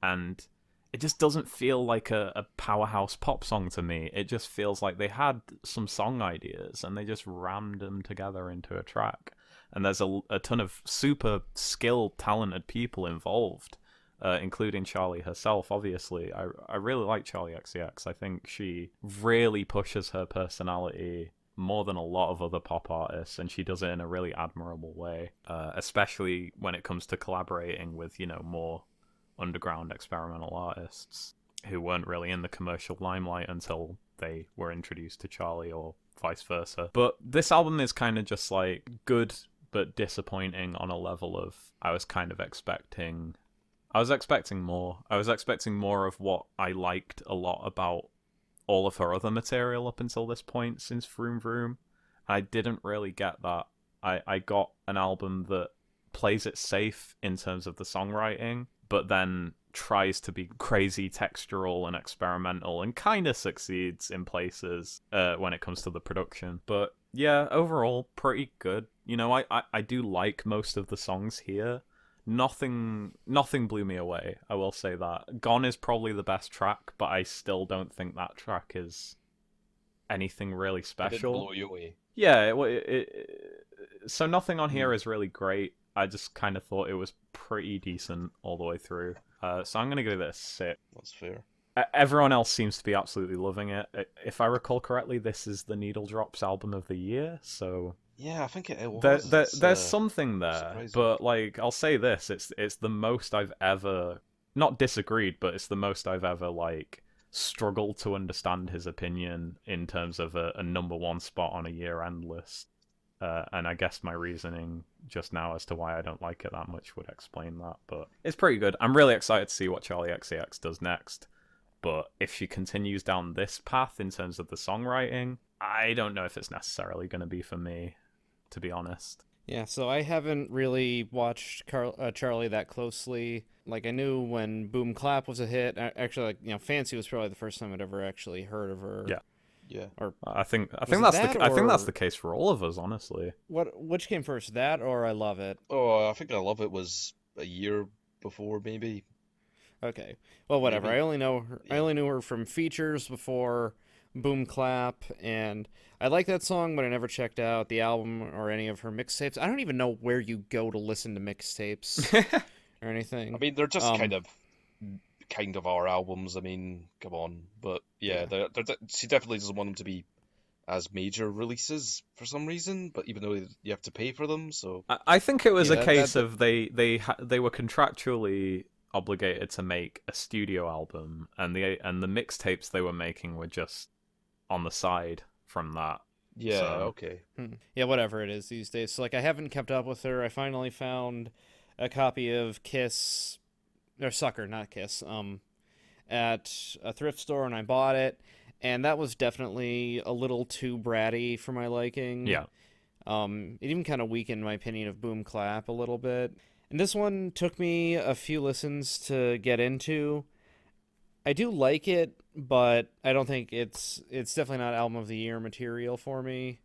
and it just doesn't feel like a powerhouse pop song to me. It just feels like they had some song ideas and they just rammed them together into a track. And there's a ton of super skilled, talented people involved, including Charli herself, obviously. I really like Charli XCX. I think she really pushes her personality more than a lot of other pop artists, and she does it in a really admirable way, especially when it comes to collaborating with, more underground experimental artists who weren't really in the commercial limelight until they were introduced to Charli, or vice versa. But this album is kind of just like good but disappointing on a level of I was expecting more. I was expecting more of what I liked a lot about all of her other material up until this point since Vroom Vroom. I didn't really get that. I got an album that plays it safe in terms of the songwriting, but then tries to be crazy textural and experimental, and kind of succeeds in places when it comes to the production. But yeah, overall, pretty good. I do like most of the songs here. nothing blew me away. I will say that. Gone is probably the best track, but I still don't think that track is anything really It did special. blow you away. Yeah, so nothing on here Mm. is really great. I just kind of thought it was pretty decent all the way through. So I'm going to give it a 6. That's fair. Everyone else seems to be absolutely loving it. If I recall correctly, this is the Needle Drops album of the year, so Yeah, I think it was. there's something there. surprising. But like, I'll say this: it's the most I've ever not disagreed, but it's the most I've ever like struggled to understand his opinion in terms of a number one spot on a year-end list. And I guess my reasoning just now as to why I don't like it that much would explain that. But it's pretty good. I'm really excited to see what Charli XCX does next. But if she continues down this path in terms of the songwriting, I don't know if it's necessarily going to be for me, to be honest. Yeah, so I haven't really watched Charlie that closely. Like, I knew when Boom Clap was a hit. Actually, like, you know, Fancy was probably the first time I'd ever actually heard of her. Yeah. Yeah. Or I think it that's that, I think that's or- the case for all of us, honestly. which came first, that or I Love It? Oh, I think I Love It was a year before, maybe. Okay, well, whatever. Maybe. I only know her. I Yeah. only knew her from features before Boom Clap, and I like that song, but I never checked out the album or any of her mixtapes. I don't even know where you go to listen to mixtapes or anything. I mean, they're just Um, kind of our albums. I mean, come on. But yeah, Yeah. she definitely doesn't want them to be as major releases for some reason. But even though you have to pay for them, so I think it was Yeah, a case that- of they were contractually obligated to make a studio album, and the mixtapes they were making were just on the side from that. yeah, So- okay. Yeah, whatever it is these days. So, like, I haven't kept up with her. I finally found a copy of Kiss, or Sucker, not Kiss, at a thrift store, and I bought it. And that was definitely a little too bratty for my liking. Yeah. It even kind of weakened my opinion of Boom Clap a little bit. And this one took me a few listens to get into. I do like it, but I don't think it's definitely not album of the year material for me.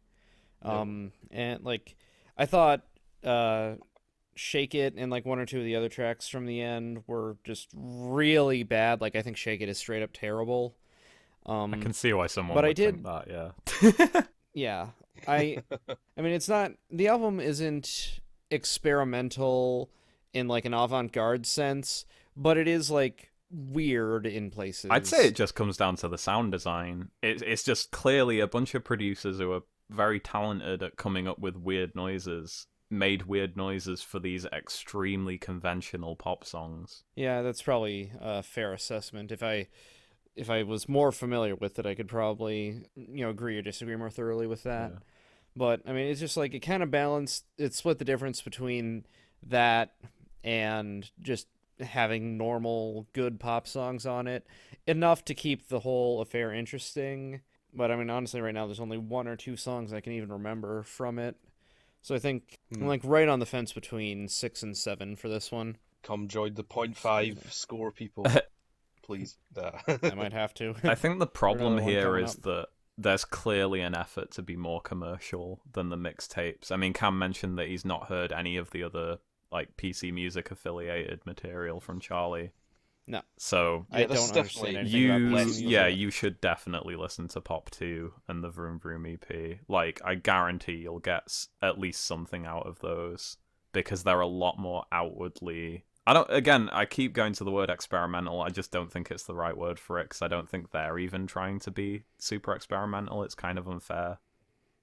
No. And like I thought Shake It and like one or two of the other tracks from the end were just really bad. Like I think Shake It is straight up terrible. I can see why someone but I would think did- that, yeah. Yeah. I mean it's not, the album isn't experimental in like an avant-garde sense, but it is like weird in places. I'd say it just comes down to the sound design. It's just clearly a bunch of producers who are very talented at coming up with weird noises, made weird noises for these extremely conventional pop songs. Yeah, that's probably a fair assessment. If I was more familiar with it, I could probably, you know, agree or disagree more thoroughly with that. Yeah. But I mean, it's just like it kind of balanced. It split the difference between that and just having normal good pop songs on it enough to keep the whole affair interesting. But I mean, honestly, right now there's only one or two songs I can even remember from it. So I think I'm like right on the fence between 6 and 7 for this one. Come join the 0.5 score people, please. I might have to. I think the problem another one here coming is up. that there's clearly an effort to be more commercial than the mixtapes. I mean, Cam mentioned that he's not heard any of the other like PC Music affiliated material from Charlie. No. So I this is don't definitely- understand anything about less- PC yeah, music. you should definitely listen to Pop 2 and the Vroom Vroom EP. Like, I guarantee you'll get at least something out of those, because they're a lot more outwardly... I keep going to the word experimental. I just don't think it's the right word for it, because I don't think they're even trying to be super experimental. It's kind of unfair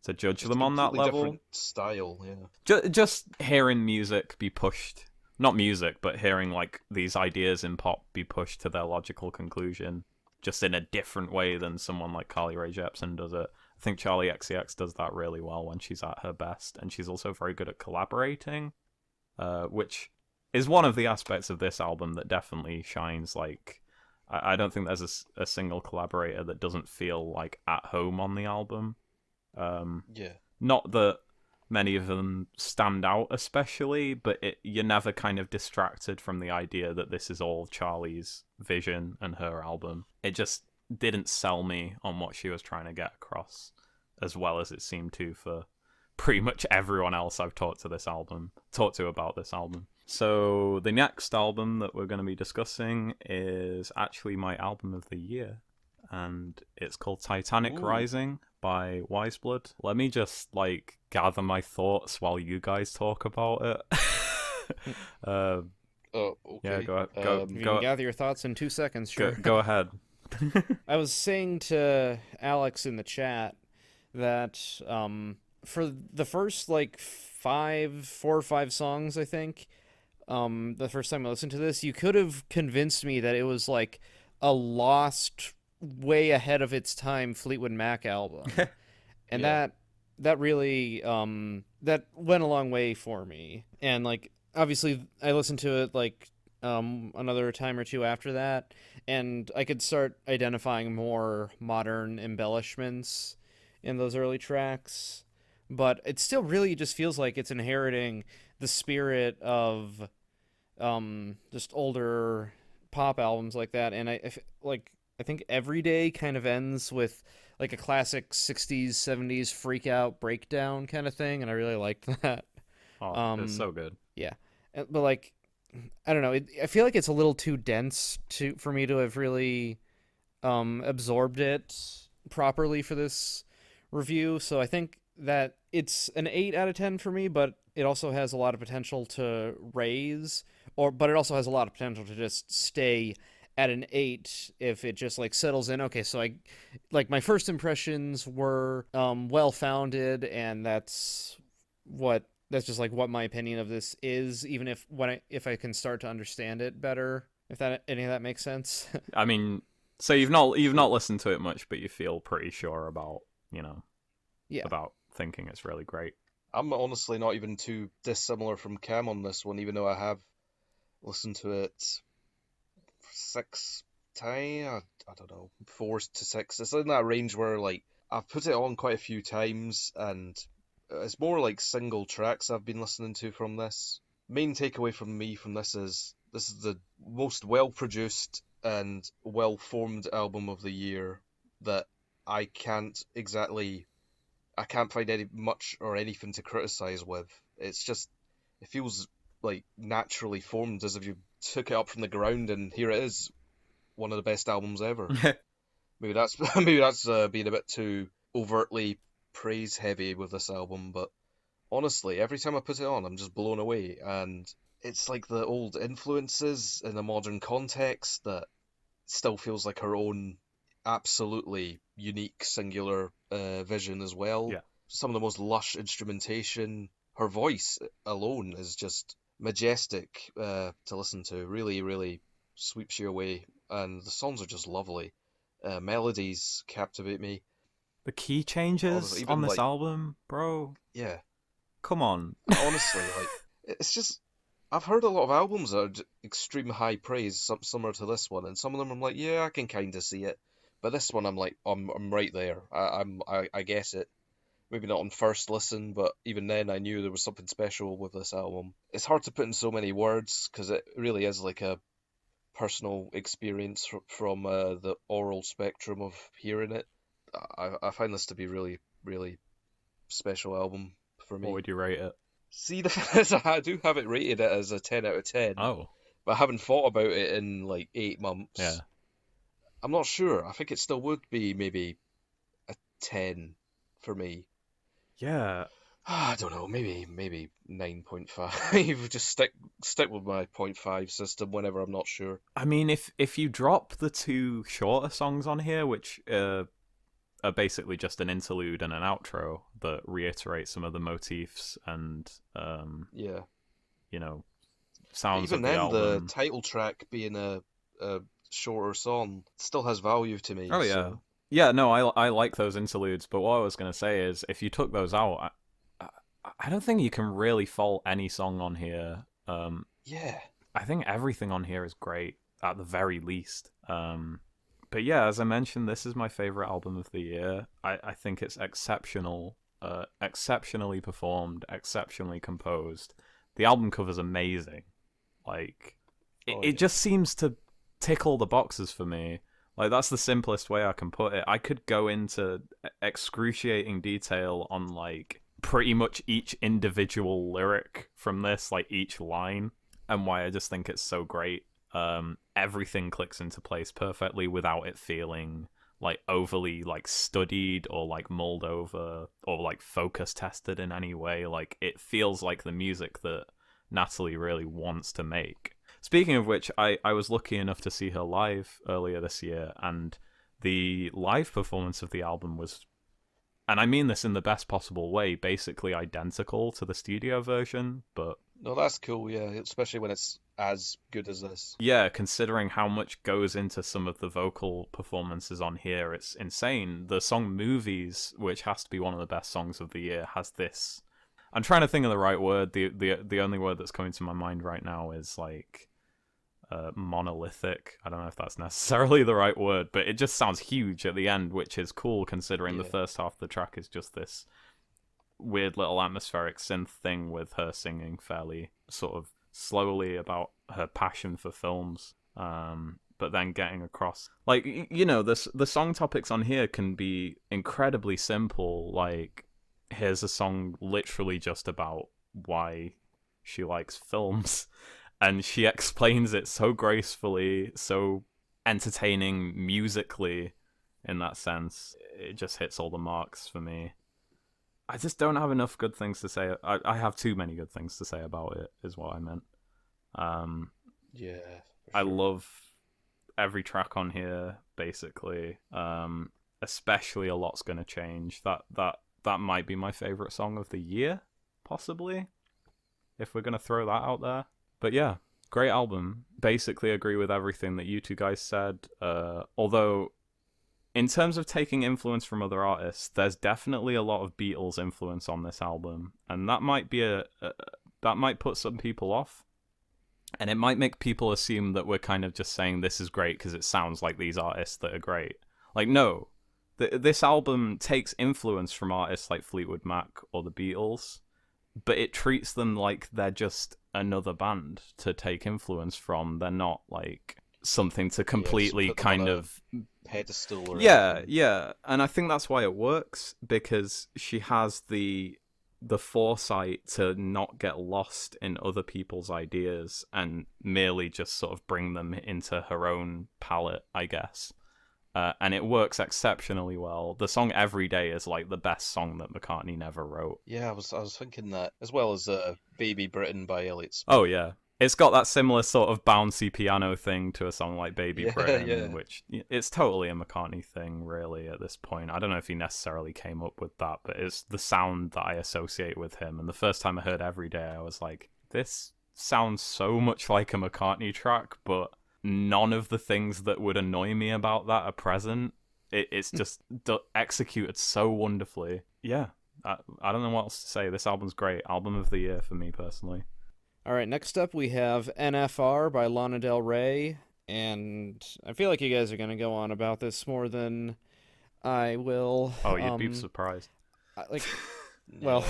to judge Just them on that completely level. different style, yeah. Just hearing music be pushed, not music, but hearing like these ideas in pop be pushed to their logical conclusion, just in a different way than someone like Carly Rae Jepsen does it. I think Charli XCX does that really well when she's at her best, and she's also very good at collaborating, which is one of the aspects of this album that definitely shines. Like, I don't think there's a single collaborator that doesn't feel like at home on the album. Yeah. Not that many of them stand out especially, but you're never kind of distracted from the idea that this is all Charlie's vision and her album. It just didn't sell me on what she was trying to get across as well as it seemed to for pretty much everyone else I've talked to about this album. So the next album that we're going to be discussing is actually my album of the year, and it's called Titanic Ooh. Rising by Weyes. Let me just gather my thoughts while you guys talk about it. Oh, okay. Yeah, go If you can gather your thoughts in 2 seconds, sure. Go ahead. I was saying to Alex in the chat that for the first 4 or 5 songs, I think, the first time I listened to this, you could have convinced me that it was like a lost, way ahead of its time Fleetwood Mac album. And Yeah. that really that went a long way for me. And obviously I listened to it another time or two after that, and I could start identifying more modern embellishments in those early tracks, but it still really just feels like it's inheriting the spirit of just older pop albums like that. And I think Every Day kind of ends with a classic 60s 70s freak out breakdown kind of thing, and I really liked that. It's so good. Yeah, but I don't know. I feel like it's a little too dense for me to have really absorbed it properly for this review. So I think that it's an 8 out of 10 for me, but it also has a lot of potential to raise, but it also has a lot of potential to just stay at an 8 if it just settles in. Okay, so my first impressions were well founded, and that's just what my opinion of this is, even if I can start to understand it better, if any of that makes sense. I mean, so you've not listened to it much, but you feel pretty sure about about thinking it's really great. I'm honestly not even too dissimilar from Cam on this one, even though I have listened to it 6 times. I don't know, 4 to 6. It's in that range where I've put it on quite a few times, and it's more single tracks I've been listening to from this. Main takeaway from me from this is the most well-produced and well-formed album of the year that I can't find anything to criticize with. It feels naturally formed, as if you took it up from the ground, and here it is, one of the best albums ever. Maybe that's being a bit too overtly praise heavy with this album, but honestly, every time I put it on, I'm just blown away, and it's like the old influences in a modern context that still feels like her own absolutely unique, singular vision as well. Yeah. Some of the most lush instrumentation. Her voice alone is just majestic to listen to. Really, really sweeps you away, and the songs are just lovely. Melodies captivate me. The key changes Honestly, even on this album, bro. Yeah. Come on. Honestly, it's just, I've heard a lot of albums that are extreme high praise, similar to this one, and some of them I'm like, yeah, I can kind of see it, but this one I'm like, I'm right there. I guess it. Maybe not on first listen, but even then I knew there was something special with this album. It's hard to put in so many words because it really is like a personal experience from the oral spectrum of hearing it. I find this to be really, really special album for me. What would you rate it? See, the thing is, I do have it rated as a 10 out of 10. Oh. But I haven't thought about it in 8 months. Yeah. I'm not sure. I think it still would be maybe a 10 for me. Yeah. I don't know, maybe 9.5. Just stick with my 0.5 system whenever I'm not sure. I mean, if you drop the 2 shorter songs on here, which are basically just an interlude and an outro that reiterate some of the motifs and yeah, sounds even of the then, album. the title track being a shorter song still has value to me. Oh yeah. So. Yeah, no, I like those interludes, but what I was going to say is if you took those out, I don't think you can really fault any song on here. Yeah. I think everything on here is great, at the very least. But yeah, as I mentioned, this is my favorite album of the year. I think it's exceptional, exceptionally performed, exceptionally composed. The album cover's amazing. It just seems to tick all the boxes for me. That's the simplest way I can put it. I could go into excruciating detail on pretty much each individual lyric from this, each line. and why I just think it's so great. Everything clicks into place perfectly without it feeling like overly like studied or like mulled over or like focus tested in any way. Like it feels like the music that Natalie really wants to make. Speaking of which, I was lucky enough to see her live earlier this year, and the live performance of the album was, and I mean this in the best possible way, basically identical to the studio version, but No, that's cool, yeah, especially when it's as good as this. yeah, considering how much goes into some of the vocal performances on here, it's insane. The song Movies, which has to be one of the best songs of the year, has this. I'm trying to think of the right word. The only word that's coming to my mind right now is like monolithic. I don't know if that's necessarily the right word, but it just sounds huge at the end, which is cool considering the first half of the track is just this weird little atmospheric synth thing with her singing fairly sort of slowly about her passion for films, but then getting across, like, you know, the song topics on here can be incredibly simple. Like, here's a song literally just about why she likes films, and she explains it so gracefully, so entertaining musically in that sense. It just hits all the marks for me. I just don't have enough good things to say. I have too many good things to say about it, is what I meant. Yeah, I love every track on here, basically. Especially A Lot's Gonna Change. That might be my favorite song of the year, possibly, if we're gonna throw that out there. But yeah, great album. Basically agree with everything that you two guys said. Although, in terms of taking influence from other artists, there's definitely a lot of Beatles influence on this album, and that might be that might put some people off, and it might make people assume that we're kind of just saying this is great because it sounds like these artists that are great. Like, no, this album takes influence from artists like Fleetwood Mac or the Beatles, but it treats them like they're just another band to take influence from. They're not like something to completely kind of pedestal or yeah, and I think that's why it works, because she has the foresight to not get lost in other people's ideas and merely just sort of bring them into her own palette, I guess. And it works exceptionally well. The song Every Day is like the best song that McCartney never wrote. Yeah, I was thinking that, as well as Baby Britain by Elliott Smith. Oh yeah, it's got that similar sort of bouncy piano thing to a song like Baby Britain, which it's totally a McCartney thing, really, at this point. I don't know if he necessarily came up with that, but it's the sound that I associate with him. And the first time I heard Every Day, I was like, this sounds so much like a McCartney track, but none of the things that would annoy me about that are present. It's just executed so wonderfully. Yeah, I don't know what else to say. This album's great. Album of the year for me, personally. All right, next up we have NFR by Lana Del Rey, and I feel like you guys are going to go on about this more than I will. Oh, you'd be surprised. Well,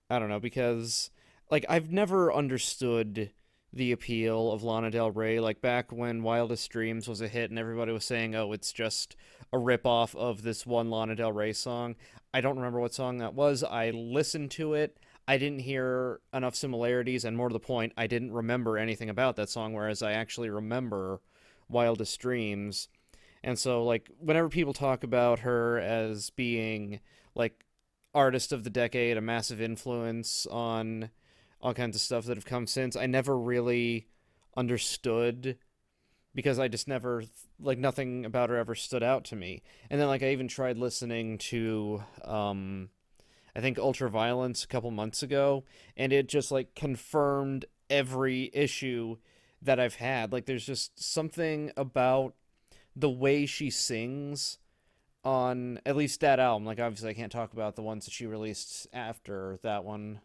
I don't know, because like I've never understood the appeal of Lana Del Rey. Like back when Wildest Dreams was a hit and everybody was saying, oh, it's just a ripoff of this one Lana Del Rey song. I don't remember what song that was. I listened to it. I didn't hear enough similarities, and more to the point, I didn't remember anything about that song, whereas I actually remember Wildest Dreams. And so, like, whenever people talk about her as being, like, artist of the decade, a massive influence on all kinds of stuff that have come since, I never really understood, because I just never, like, nothing about her ever stood out to me. And then, like, I even tried listening to, I think Ultraviolence a couple months ago, and it just like confirmed every issue that I've had. Like there's just something about the way she sings on at least that album. Like obviously I can't talk about the ones that she released after that one,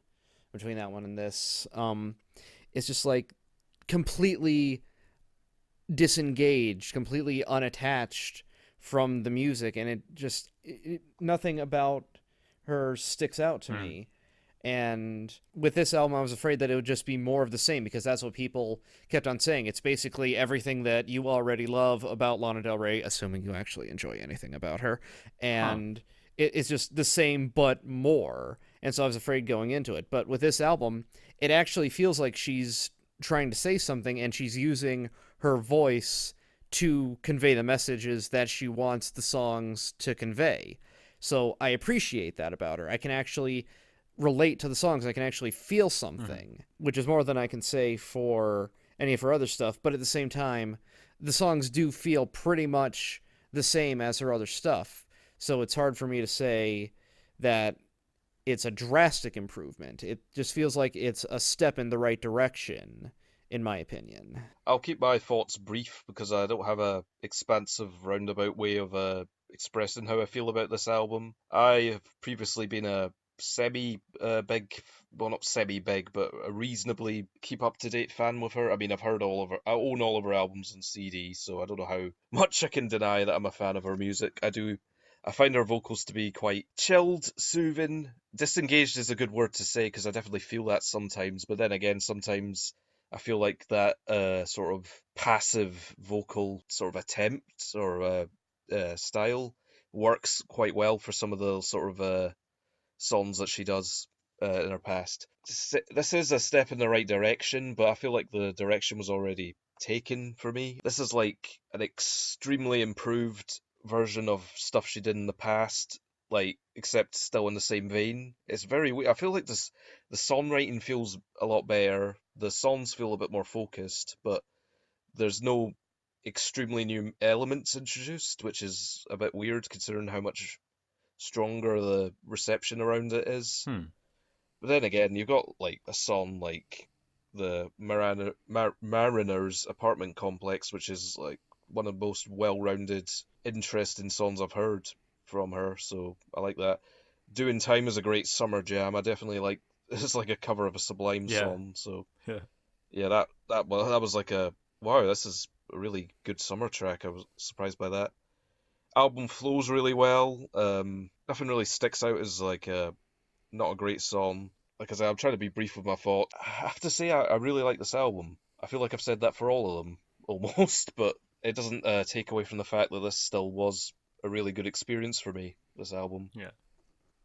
between that one and this. It's just like completely disengaged, completely unattached from the music, and it just nothing about her sticks out to me. And with this album, I was afraid that it would just be more of the same, because that's what people kept on saying. It's basically everything that you already love about Lana Del Rey, assuming you actually enjoy anything about her, and it's just the same but more. And so I was afraid going into it. But with this album, it actually feels like she's trying to say something, and she's using her voice to convey the messages that she wants the songs to convey. So I appreciate that about her. I can actually relate to the songs. I can actually feel something, which is more than I can say for any of her other stuff. But at the same time, the songs do feel pretty much the same as her other stuff. So it's hard for me to say that it's a drastic improvement. It just feels like it's a step in the right direction, in my opinion. I'll keep my thoughts brief because I don't have a expansive roundabout way of expressing how I feel about this album. I have previously been a semi-big, well, not semi-big, but a reasonably keep-up-to-date fan with her. I mean, I own all of her albums on CD, so I don't know how much I can deny that I'm a fan of her music. I find her vocals to be quite chilled, soothing. Disengaged is a good word to say because I definitely feel that sometimes, but then again, sometimes I feel like that sort of passive vocal sort of attempt or style works quite well for some of the sort of songs that she does in her past. This is a step in the right direction, but I feel like the direction was already taken for me. This is like an extremely improved version of stuff she did in the past, like except still in the same vein. It's very weird. I feel like the songwriting feels a lot better. The songs feel a bit more focused, but there's no extremely new elements introduced, which is a bit weird considering how much stronger the reception around it is. But then again, you've got like a song like the Mariner's Apartment Complex, which is like one of the most well-rounded, interesting songs I've heard from her, so I like that. Doing Time is a great summer jam. I definitely like it's like a cover of a Sublime song, so yeah, that was like a wow, this is a really good summer track. I was surprised by that. Album flows really well. Nothing really sticks out as like not a great song. Like I say, I'm trying to be brief with my thought. I have to say, I really like this album. I feel like I've said that for all of them, almost, but it doesn't take away from the fact that this still was a really good experience for me, this album. Yeah.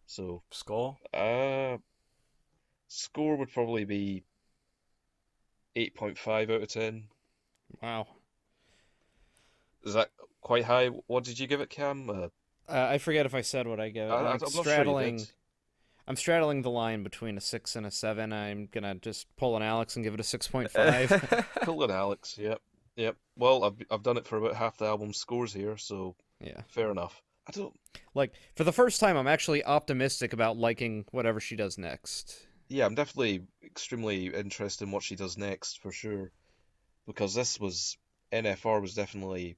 So, Score? Score would probably be 8.5 out of 10. Wow. Is that quite high? What did you give it, Cam? I forget if I said what I give it. I'm not sure you did. I'm straddling the line between a 6 and a 7. I'm gonna just pull an Alex and give it a 6.5. Pull an Alex, yep. Well, I've done it for about half the album's scores here, so Yeah. fair enough. I don't Like, for the first time, I'm actually optimistic about liking whatever she does next. Yeah, I'm definitely extremely interested in what she does next for sure, because this was NFR was definitely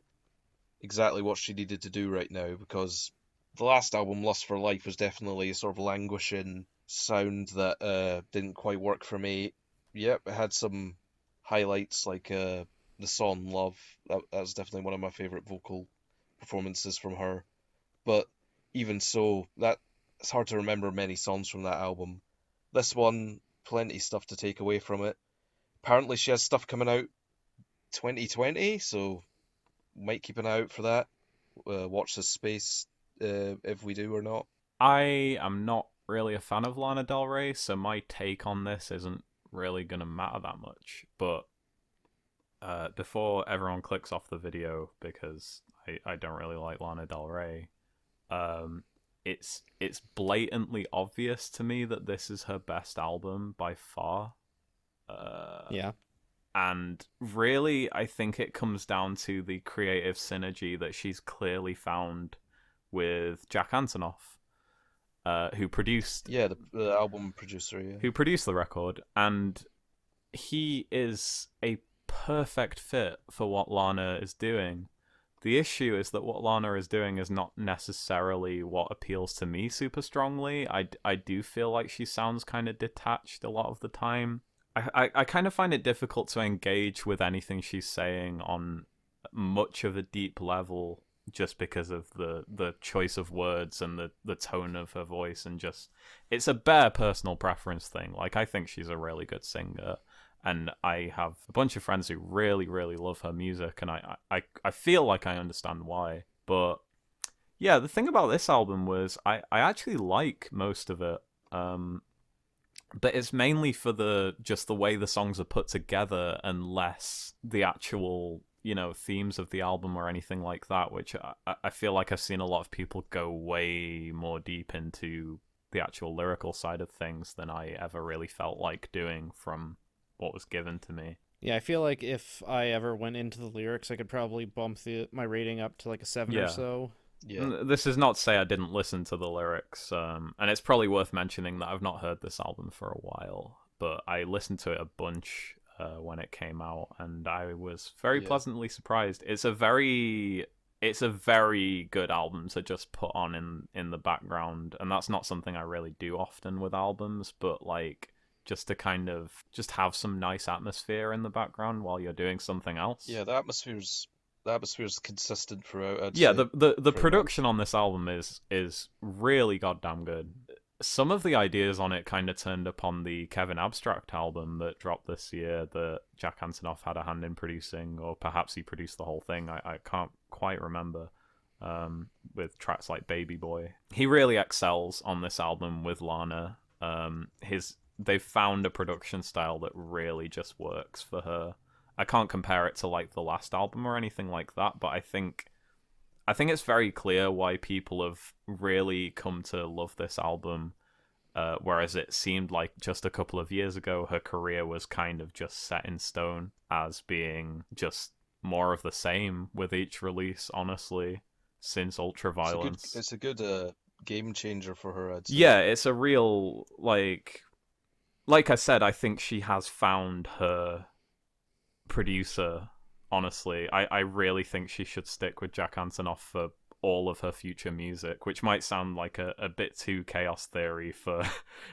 exactly what she needed to do right now. Because the last album, Lust for Life, was definitely a sort of languishing sound that didn't quite work for me. Yep, it had some highlights like the song Love. That's definitely one of my favorite vocal performances from her. But even so, that it's hard to remember many songs from that album. This one, plenty stuff to take away from it. Apparently, she has stuff coming out 2020, so might keep an eye out for that. Watch this space if we do or not. I am not really a fan of Lana Del Rey, so my take on this isn't really going to matter that much. But before everyone clicks off the video, because I don't really like Lana Del Rey, it's blatantly obvious to me that this is her best album by far. Yeah. And really, I think it comes down to the creative synergy that she's clearly found with Jack Antonoff, who produced... Yeah, the album producer, yeah. Who produced the record, and he is a perfect fit for what Lana is doing. The issue is that what Lana is doing is not necessarily what appeals to me super strongly. I do feel like she sounds kind of detached a lot of the time. I kind of find it difficult to engage with anything she's saying on much of a deep level just because of the choice of words and the tone of her voice, and just it's a bare personal preference thing. Like, I think she's a really good singer, and I have a bunch of friends who really, really love her music, and I feel like I understand why. But yeah, the thing about this album was I actually like most of it. but it's mainly for just the way the songs are put together and less the actual, themes of the album or anything like that, which I feel like I've seen a lot of people go way more deep into the actual lyrical side of things than I ever really felt like doing from what was given to me. Yeah, I feel like if I ever went into the lyrics, I could probably bump my rating up to like a 7 or so. Yeah. This is not to say I didn't listen to the lyrics, and it's probably worth mentioning that I've not heard this album for a while, but I listened to it a bunch when it came out, and I was very pleasantly surprised. It's a very good album to just put on in the background, and that's not something I really do often with albums, but like just to kind of just have some nice atmosphere in the background while you're doing something else. Yeah, the atmosphere's consistent throughout. I'd Yeah, say, the pretty production much. on this album is really goddamn good. Some of the ideas on it kind of turned up on the Kevin Abstract album that dropped this year that Jack Antonoff had a hand in producing, or perhaps he produced the whole thing. I can't quite remember. With tracks like Baby Boy, he really excels on this album with Lana. They've found a production style that really just works for her. I can't compare it to like the last album or anything like that, but I think it's very clear why people have really come to love this album. Whereas it seemed like just a couple of years ago, her career was kind of just set in stone as being just more of the same with each release, honestly, since Ultraviolence. It's a good game changer for her, I'd say. Yeah, it's a real, like I said, I think she has found her producer. Honestly, I really think she should stick with Jack Antonoff for all of her future music, which might sound like a bit too chaos theory for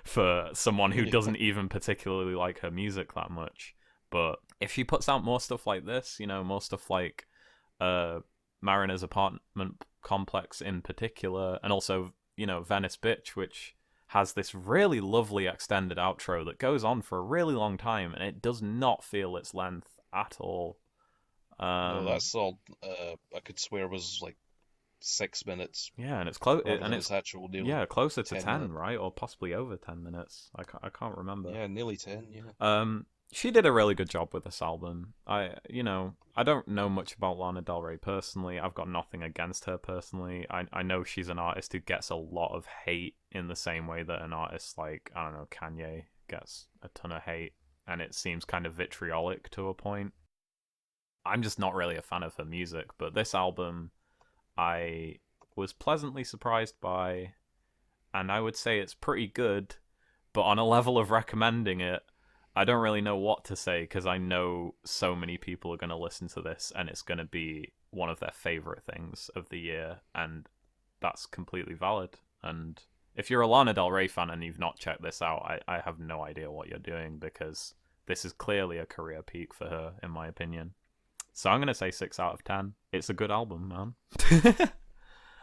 for someone who doesn't even particularly like her music that much. But if she puts out more stuff like this, more stuff like Mariner's Apartment Complex in particular, and also Venice Bitch, which has this really lovely extended outro that goes on for a really long time, and it does not feel its length at all. No, that song, I could swear was like 6 minutes. Yeah, and it's close, Rather and than it's its actual nearly closer to 10 10, minutes. right, or possibly over 10 minutes. I can't remember. Yeah, nearly 10. Yeah. She did a really good job with this album. I don't know much about Lana Del Rey personally. I've got nothing against her personally. I know she's an artist who gets a lot of hate in the same way that an artist like, I don't know, Kanye gets a ton of hate, and it seems kind of vitriolic to a point. I'm just not really a fan of her music, but this album I was pleasantly surprised by, and I would say it's pretty good, but on a level of recommending it, I don't really know what to say because I know so many people are going to listen to this and it's going to be one of their favorite things of the year, and that's completely valid. And if you're a Lana Del Rey fan and you've not checked this out, I have no idea what you're doing, because this is clearly a career peak for her, in my opinion. So I'm going to say 6 out of 10. It's a good album, man.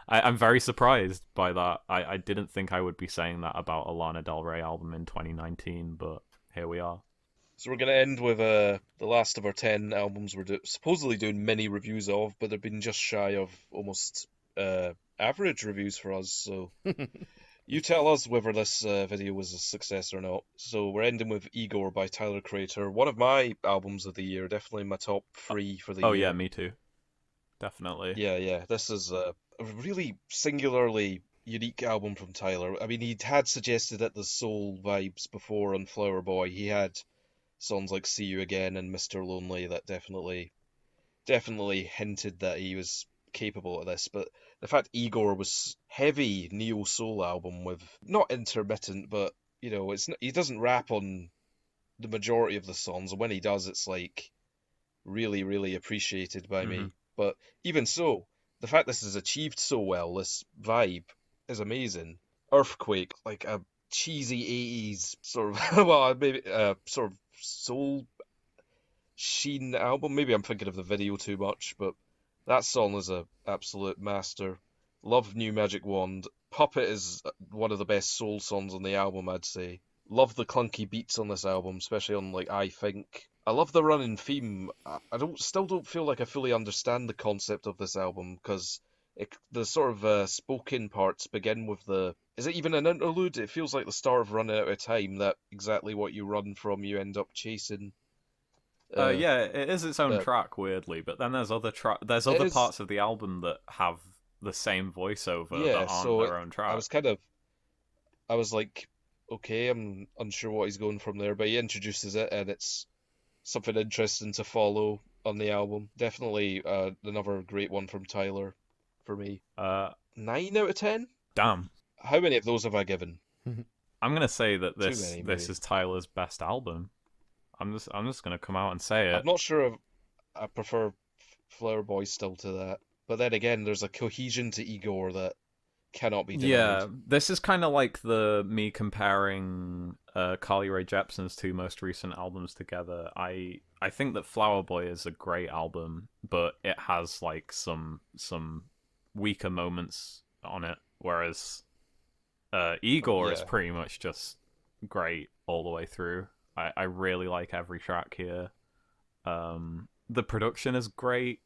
I'm very surprised by that. I didn't think I would be saying that about a Lana Del Rey album in 2019, but here we are. So we're going to end with the last of our 10 albums we're supposedly doing mini reviews of, but they've been just shy of almost average reviews for us. So you tell us whether this video was a success or not. So we're ending with IGOR by Tyler Creator. One of my albums of the year, definitely my top 3 for the Oh year. yeah, me too. Definitely. Yeah. This is a really singularly unique album from Tyler. I mean, he had suggested that the soul vibes before on Flower Boy. He had songs like See You Again and Mr. Lonely that definitely hinted that he was capable of this. But the fact Igor was heavy neo soul album with not intermittent, but he doesn't rap on the majority of the songs, and when he does, it's like really, really appreciated by Mm-hmm. me. But even so, the fact this is achieved so well, this vibe is amazing. Earthquake, like a cheesy 80s sort of, well, maybe sort of soul sheen album. Maybe I'm thinking of the video too much, but that song is a absolute master. Love New Magic Wand. Puppet is one of the best soul songs on the album, I'd say. Love the clunky beats on this album, especially on like I Think. I love the running theme. I still don't feel like I fully understand the concept of this album because the sort of spoken parts begin with the. Is it even an interlude? It feels like the start of Running Out of Time. That exactly what you run from, you end up chasing. Uh, Yeah, it is its own that track, weirdly, but then there's it other is. parts of the album that have the same voiceover that Yeah. aren't So their own I track. was kind of. I was like, okay, I'm unsure what he's going from there, but he introduces it, and it's something interesting to follow on the album. Definitely another great one from Tyler for me. Uh, 9 out of 10? Damn. How many of those have I given? I'm gonna say that Too this many, this maybe. is Tyler's best album. I'm just gonna come out and say I'm it. not sure if I prefer Flower Boy still to that. But then again, there's a cohesion to Igor that cannot be denied. Yeah, this is kind of like the me comparing Carly Rae Jepsen's two most recent albums together. I think that Flower Boy is a great album, but it has like some weaker moments on it, whereas Igor is Yeah, pretty much just great all the way through. I really like every track here. The production is great.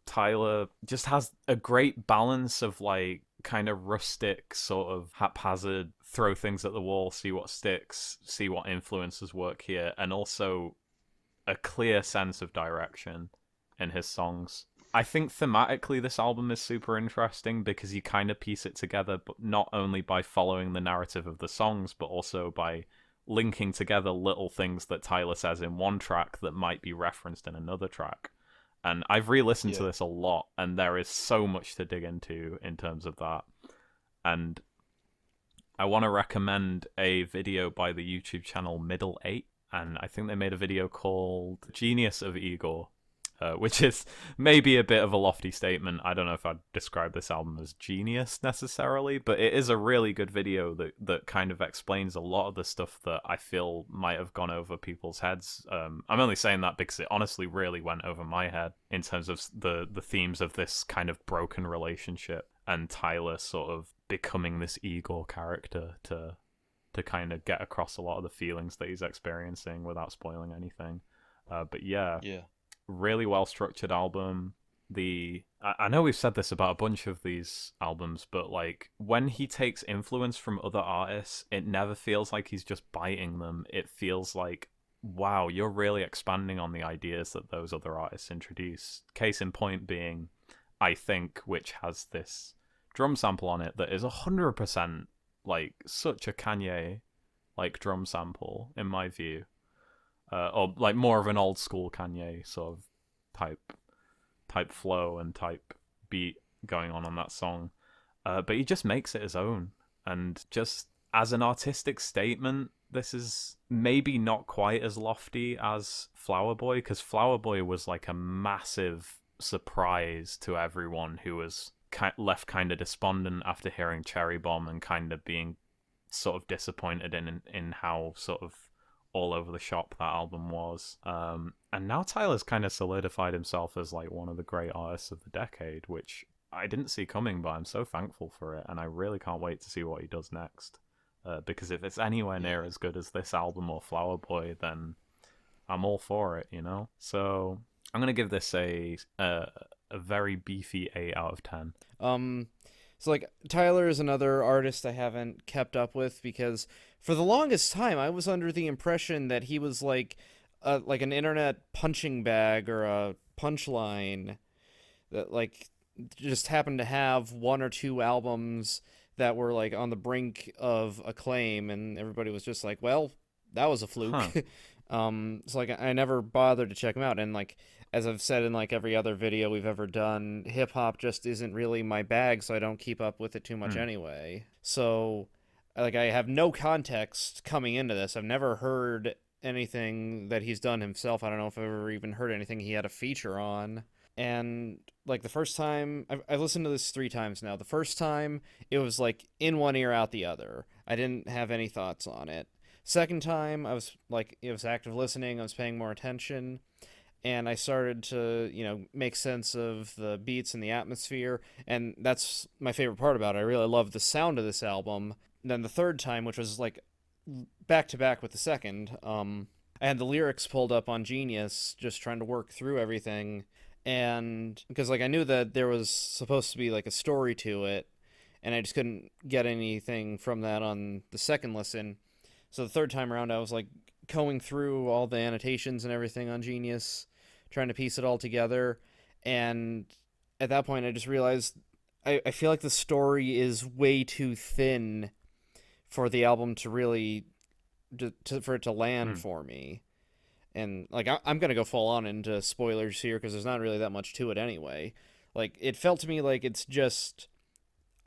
Tyler just has a great balance of like kind of rustic, sort of haphazard, throw things at the wall, see what sticks, see what influences work here, and also a clear sense of direction in his songs. I think thematically this album is super interesting because you kind of piece it together, but not only by following the narrative of the songs, but also by linking together little things that Tyler says in one track that might be referenced in another track. And I've re-listened to yeah, this a lot, and there is so much to dig into in terms of that. And I want to recommend a video by the YouTube channel Middle 8, and I think they made a video called Genius of Igor, which is maybe a bit of a lofty statement. I don't know if I'd describe this album as genius necessarily, but it is a really good video that kind of explains a lot of the stuff that I feel might have gone over people's heads. I'm only saying that because it honestly really went over my head in terms of the themes of this kind of broken relationship and Tyler sort of becoming this Igor character to kind of get across a lot of the feelings that he's experiencing without spoiling anything. But yeah, yeah, really well structured album. I know we've said this about a bunch of these albums, but like when he takes influence from other artists, it never feels like he's just biting them. It feels like, wow, you're really expanding on the ideas that those other artists introduce. Case in point being I Think, which has this drum sample on it that is 100% like such a Kanye like drum sample in my view, or like more of an old school Kanye sort of type flow and type beat going on that song. But he just makes it his own, and just as an artistic statement, this is maybe not quite as lofty as Flower Boy, because Flower Boy was like a massive surprise to everyone who was left kind of despondent after hearing Cherry Bomb and kind of being sort of disappointed in how sort of all over the shop that album was. And now Tyler's kind of solidified himself as like one of the great artists of the decade, which I didn't see coming, but I'm so thankful for it, and I really can't wait to see what he does next. Because if it's anywhere near yeah. as good as this album or Flower Boy, then I'm all for it, you know. So I'm gonna give this a very beefy 8 out of 10. So like Tyler is another artist I haven't kept up with because for the longest time I was under the impression that he was like an internet punching bag or a punchline that like just happened to have one or two albums that were like on the brink of acclaim and everybody was just like, well, that was a fluke. Huh. So like I never bothered to check him out, and like as I've said in like every other video we've ever done, hip hop just isn't really my bag, so I don't keep up with it too much Hmm. anyway. So like I have no context coming into this. I've never heard anything that he's done himself. I don't know if I've ever even heard anything he had a feature on. And like the first time I've listened to this 3 times now. The first time it was like in one ear out the other. I didn't have any thoughts on it. Second time I was like, it was active listening. I was paying more attention, and I started to, make sense of the beats and the atmosphere, and that's my favorite part about it. I really love the sound of this album. And then the third time, which was like back to back with the second, I had the lyrics pulled up on Genius, just trying to work through everything, And because like I knew that there was supposed to be like a story to it, and I just couldn't get anything from that on the second listen. So the third time around, I was like going through all the annotations and everything on Genius, trying to piece it all together. And at that point, I just realized I feel like the story is way too thin for the album to really for it to land for me. And like I'm gonna go full on into spoilers here because there's not really that much to it anyway. Like it felt to me like it's just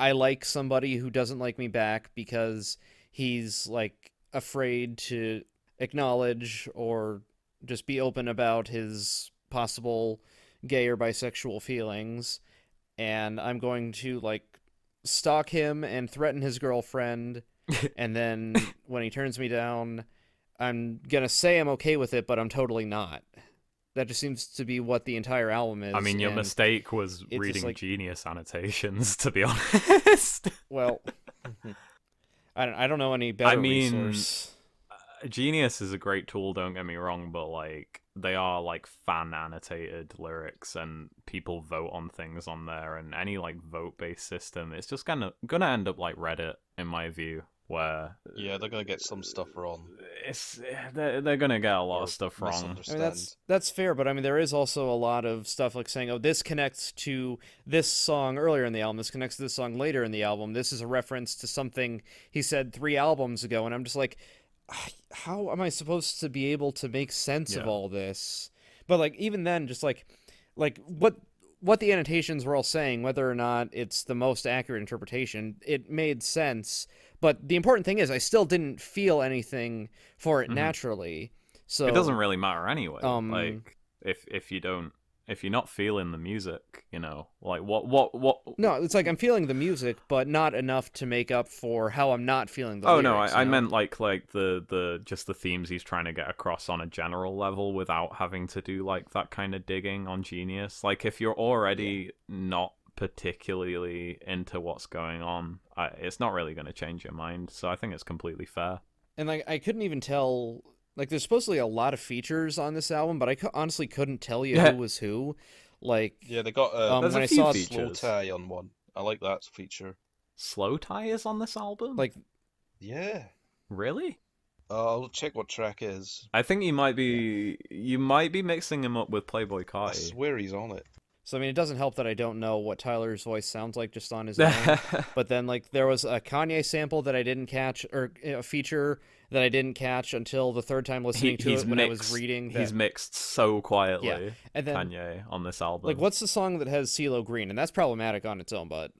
I like somebody who doesn't like me back because he's like afraid to acknowledge or just be open about his possible gay or bisexual feelings, and I'm going to like stalk him and threaten his girlfriend, and then when he turns me down, I'm gonna say I'm okay with it, but I'm totally not. That just seems to be what the entire album is. I mean, your and mistake was it's reading just, like- Genius annotations, to be honest. Well, I don't know any better I mean, resource. Genius is a great tool, don't get me wrong, but like they are like fan annotated lyrics and people vote on things on there, and any like vote based system, it's just gonna end up like Reddit in my view, where Yeah, they're gonna get some stuff wrong. they're gonna get a lot Or of stuff wrong. I mean, misunderstand. that's fair, but I mean there is also a lot of stuff like saying, "Oh, this connects to this song earlier in the album. This connects to this song later in the album. This is a reference to something he said 3 albums ago." And I'm just like, how am I supposed to be able to make sense of Yeah. all this? But like even then, just like what the annotations were all saying, whether or not it's the most accurate interpretation, it made sense. But the important thing is, I still didn't feel anything for it naturally. So It doesn't really matter anyway. Um, like if you're not feeling the music, you know, like what No, it's like I'm feeling the music, but not enough to make up for how I'm not feeling the Oh lyrics. no, I you know? meant like the just the themes he's trying to get across on a general level without having to do like that kind of digging on Genius. Like if you're already not particularly into what's going on, it's not really going to change your mind. So I think it's completely fair. And like I couldn't even tell. Like there's supposedly a lot of features on this album, but I honestly couldn't tell you Yeah. who was who. Like Yeah, they got There's when a I few saw features. slow tie on one. I like that feature. Slow Tie is on this album? like Yeah. Really? I'll check what track is. I think you might be mixing him up with Playboy I Carti. swear he's on it. so I mean it doesn't help that I don't know what Tyler's voice sounds like just on his own. But then like there was a Kanye sample that I didn't catch, or a feature that I didn't catch until the third time listening to it when I was reading that. He's mixed so quietly, Yeah, and then Kanye, on this album. like what's the song that has CeeLo Green, and that's problematic on its own, but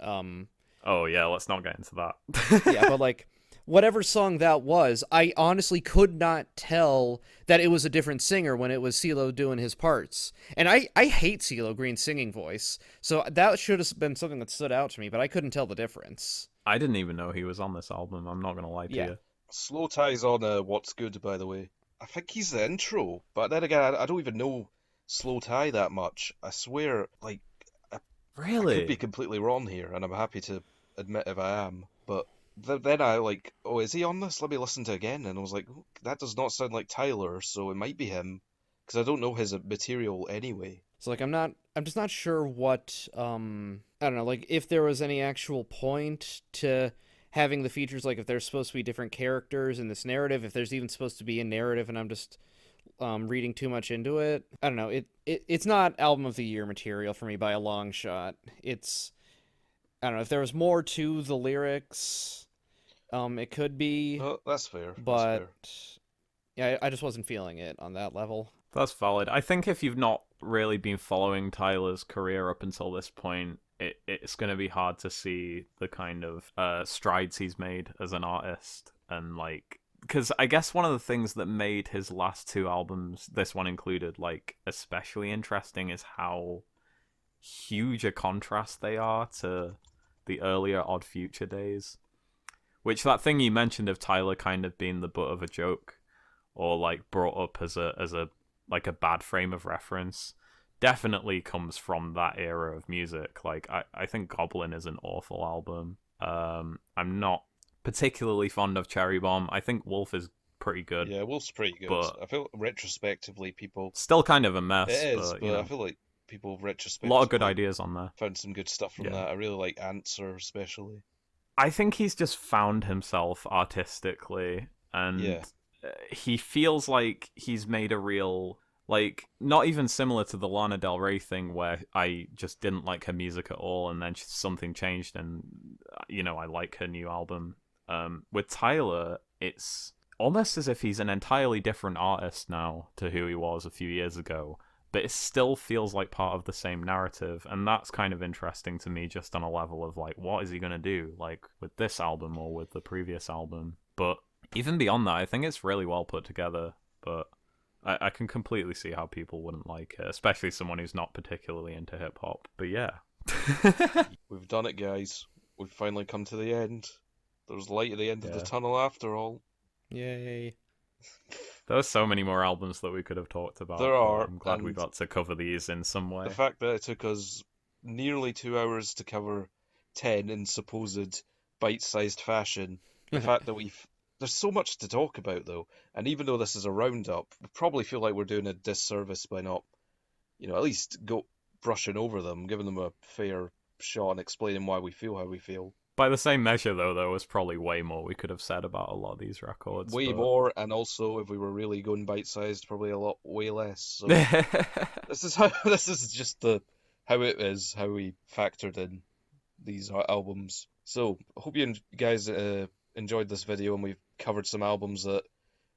Oh yeah, let's not get into that. yeah, but like whatever song that was, I honestly could not tell that it was a different singer when it was CeeLo doing his parts. And I hate CeeLo Green's singing voice, so that should have been something that stood out to me, but I couldn't tell the difference. I didn't even know he was on this album. I'm not gonna lie to Yeah. you. Slow tie's on What's Good, by the way. I think he's the intro, but then again, I don't even know Slow Tie that much. I swear, like, I could be completely wrong here, and I'm happy to admit if I am. But then I like, oh, is he on this? Let me listen to it again, and I was like, oh, that does not sound like Tyler, so it might be him, because I don't know his material anyway. So like I'm just not sure what I don't know, like if there was any actual point to having the features, like if there's supposed to be different characters in this narrative, if there's even supposed to be a narrative and I'm just reading too much into it. I don't know. It's not album of the year material for me by a long shot. It's I don't know if there was more to the lyrics, it could be, No, that's fair. but That's yeah, I just wasn't feeling it on that level. That's valid. I think if you've not really been following Tyler's career up until this point, it's going to be hard to see the kind of strides he's made as an artist. And like, because I guess one of the things that made his last 2 albums, this one included, like especially interesting is how huge a contrast they are to the earlier Odd Future days. Which, that thing you mentioned of Tyler kind of being the butt of a joke, or like brought up as a like a bad frame of reference, definitely comes from that era of music. Like I think Goblin is an awful album. I'm not particularly fond of Cherry Bomb. I think Wolf is pretty good. Yeah, Wolf's pretty good. But I feel retrospectively people still kind of a mess. it is, but, but you know. I feel like people A lot of good retrospectively ideas on there. found some good stuff from that. I really like Answer, especially. I think he's just found himself artistically, and he feels like he's made a real, like, not even similar to the Lana Del Rey thing where I just didn't like her music at all, and then something changed, and I like her new album. With Tyler, it's almost as if he's an entirely different artist now to who he was a few years ago, but it still feels like part of the same narrative, and that's kind of interesting to me, just on a level of, like, what is he gonna do, like, with this album or with the previous album? But even beyond that, I think it's really well put together, but I can completely see how people wouldn't like it, especially someone who's not particularly into hip-hop. But yeah. We've done it, guys. We've finally come to the end. There's light at the end of the tunnel after all. Yay. There are so many more albums that we could have talked about. There are. I'm glad we got to cover these in some way. The fact that it took us nearly 2 hours to cover 10 in supposed bite-sized fashion. The fact that there's so much to talk about, though. And even though this is a roundup, we probably feel like we're doing a disservice by not, at least brushing over them, giving them a fair shot and explaining why we feel how we feel. By the same measure, though, there was probably way more we could have said about a lot of these records. Way more, and also, if we were really going bite-sized, probably way less. So this is just how it is, how we factored in these albums. So, I hope you guys enjoyed this video, and we've covered some albums that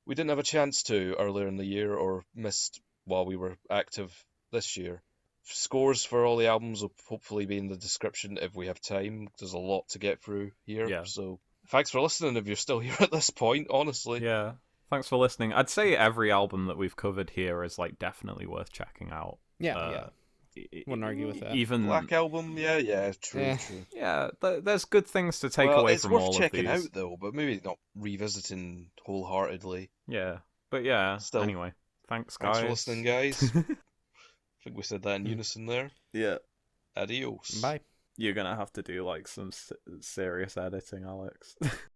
we didn't have a chance to earlier in the year or missed while we were active this year. Scores for all the albums will hopefully be in the description if we have time. There's a lot to get through here. So thanks for listening if you're still here at this point, honestly. Yeah, thanks for listening. I'd say every album that we've covered here is, like, definitely worth checking out. Yeah. Wouldn't argue with that. Even Black Album, true. Yeah, there's good things to take away from all of these. It's worth checking out, though, but maybe not revisiting wholeheartedly. Yeah, but yeah, Still, anyway, thanks guys. Thanks for listening, guys. I think we said that in unison there. Yeah. Adios. Bye. You're gonna have to do, like, some serious editing, Alex.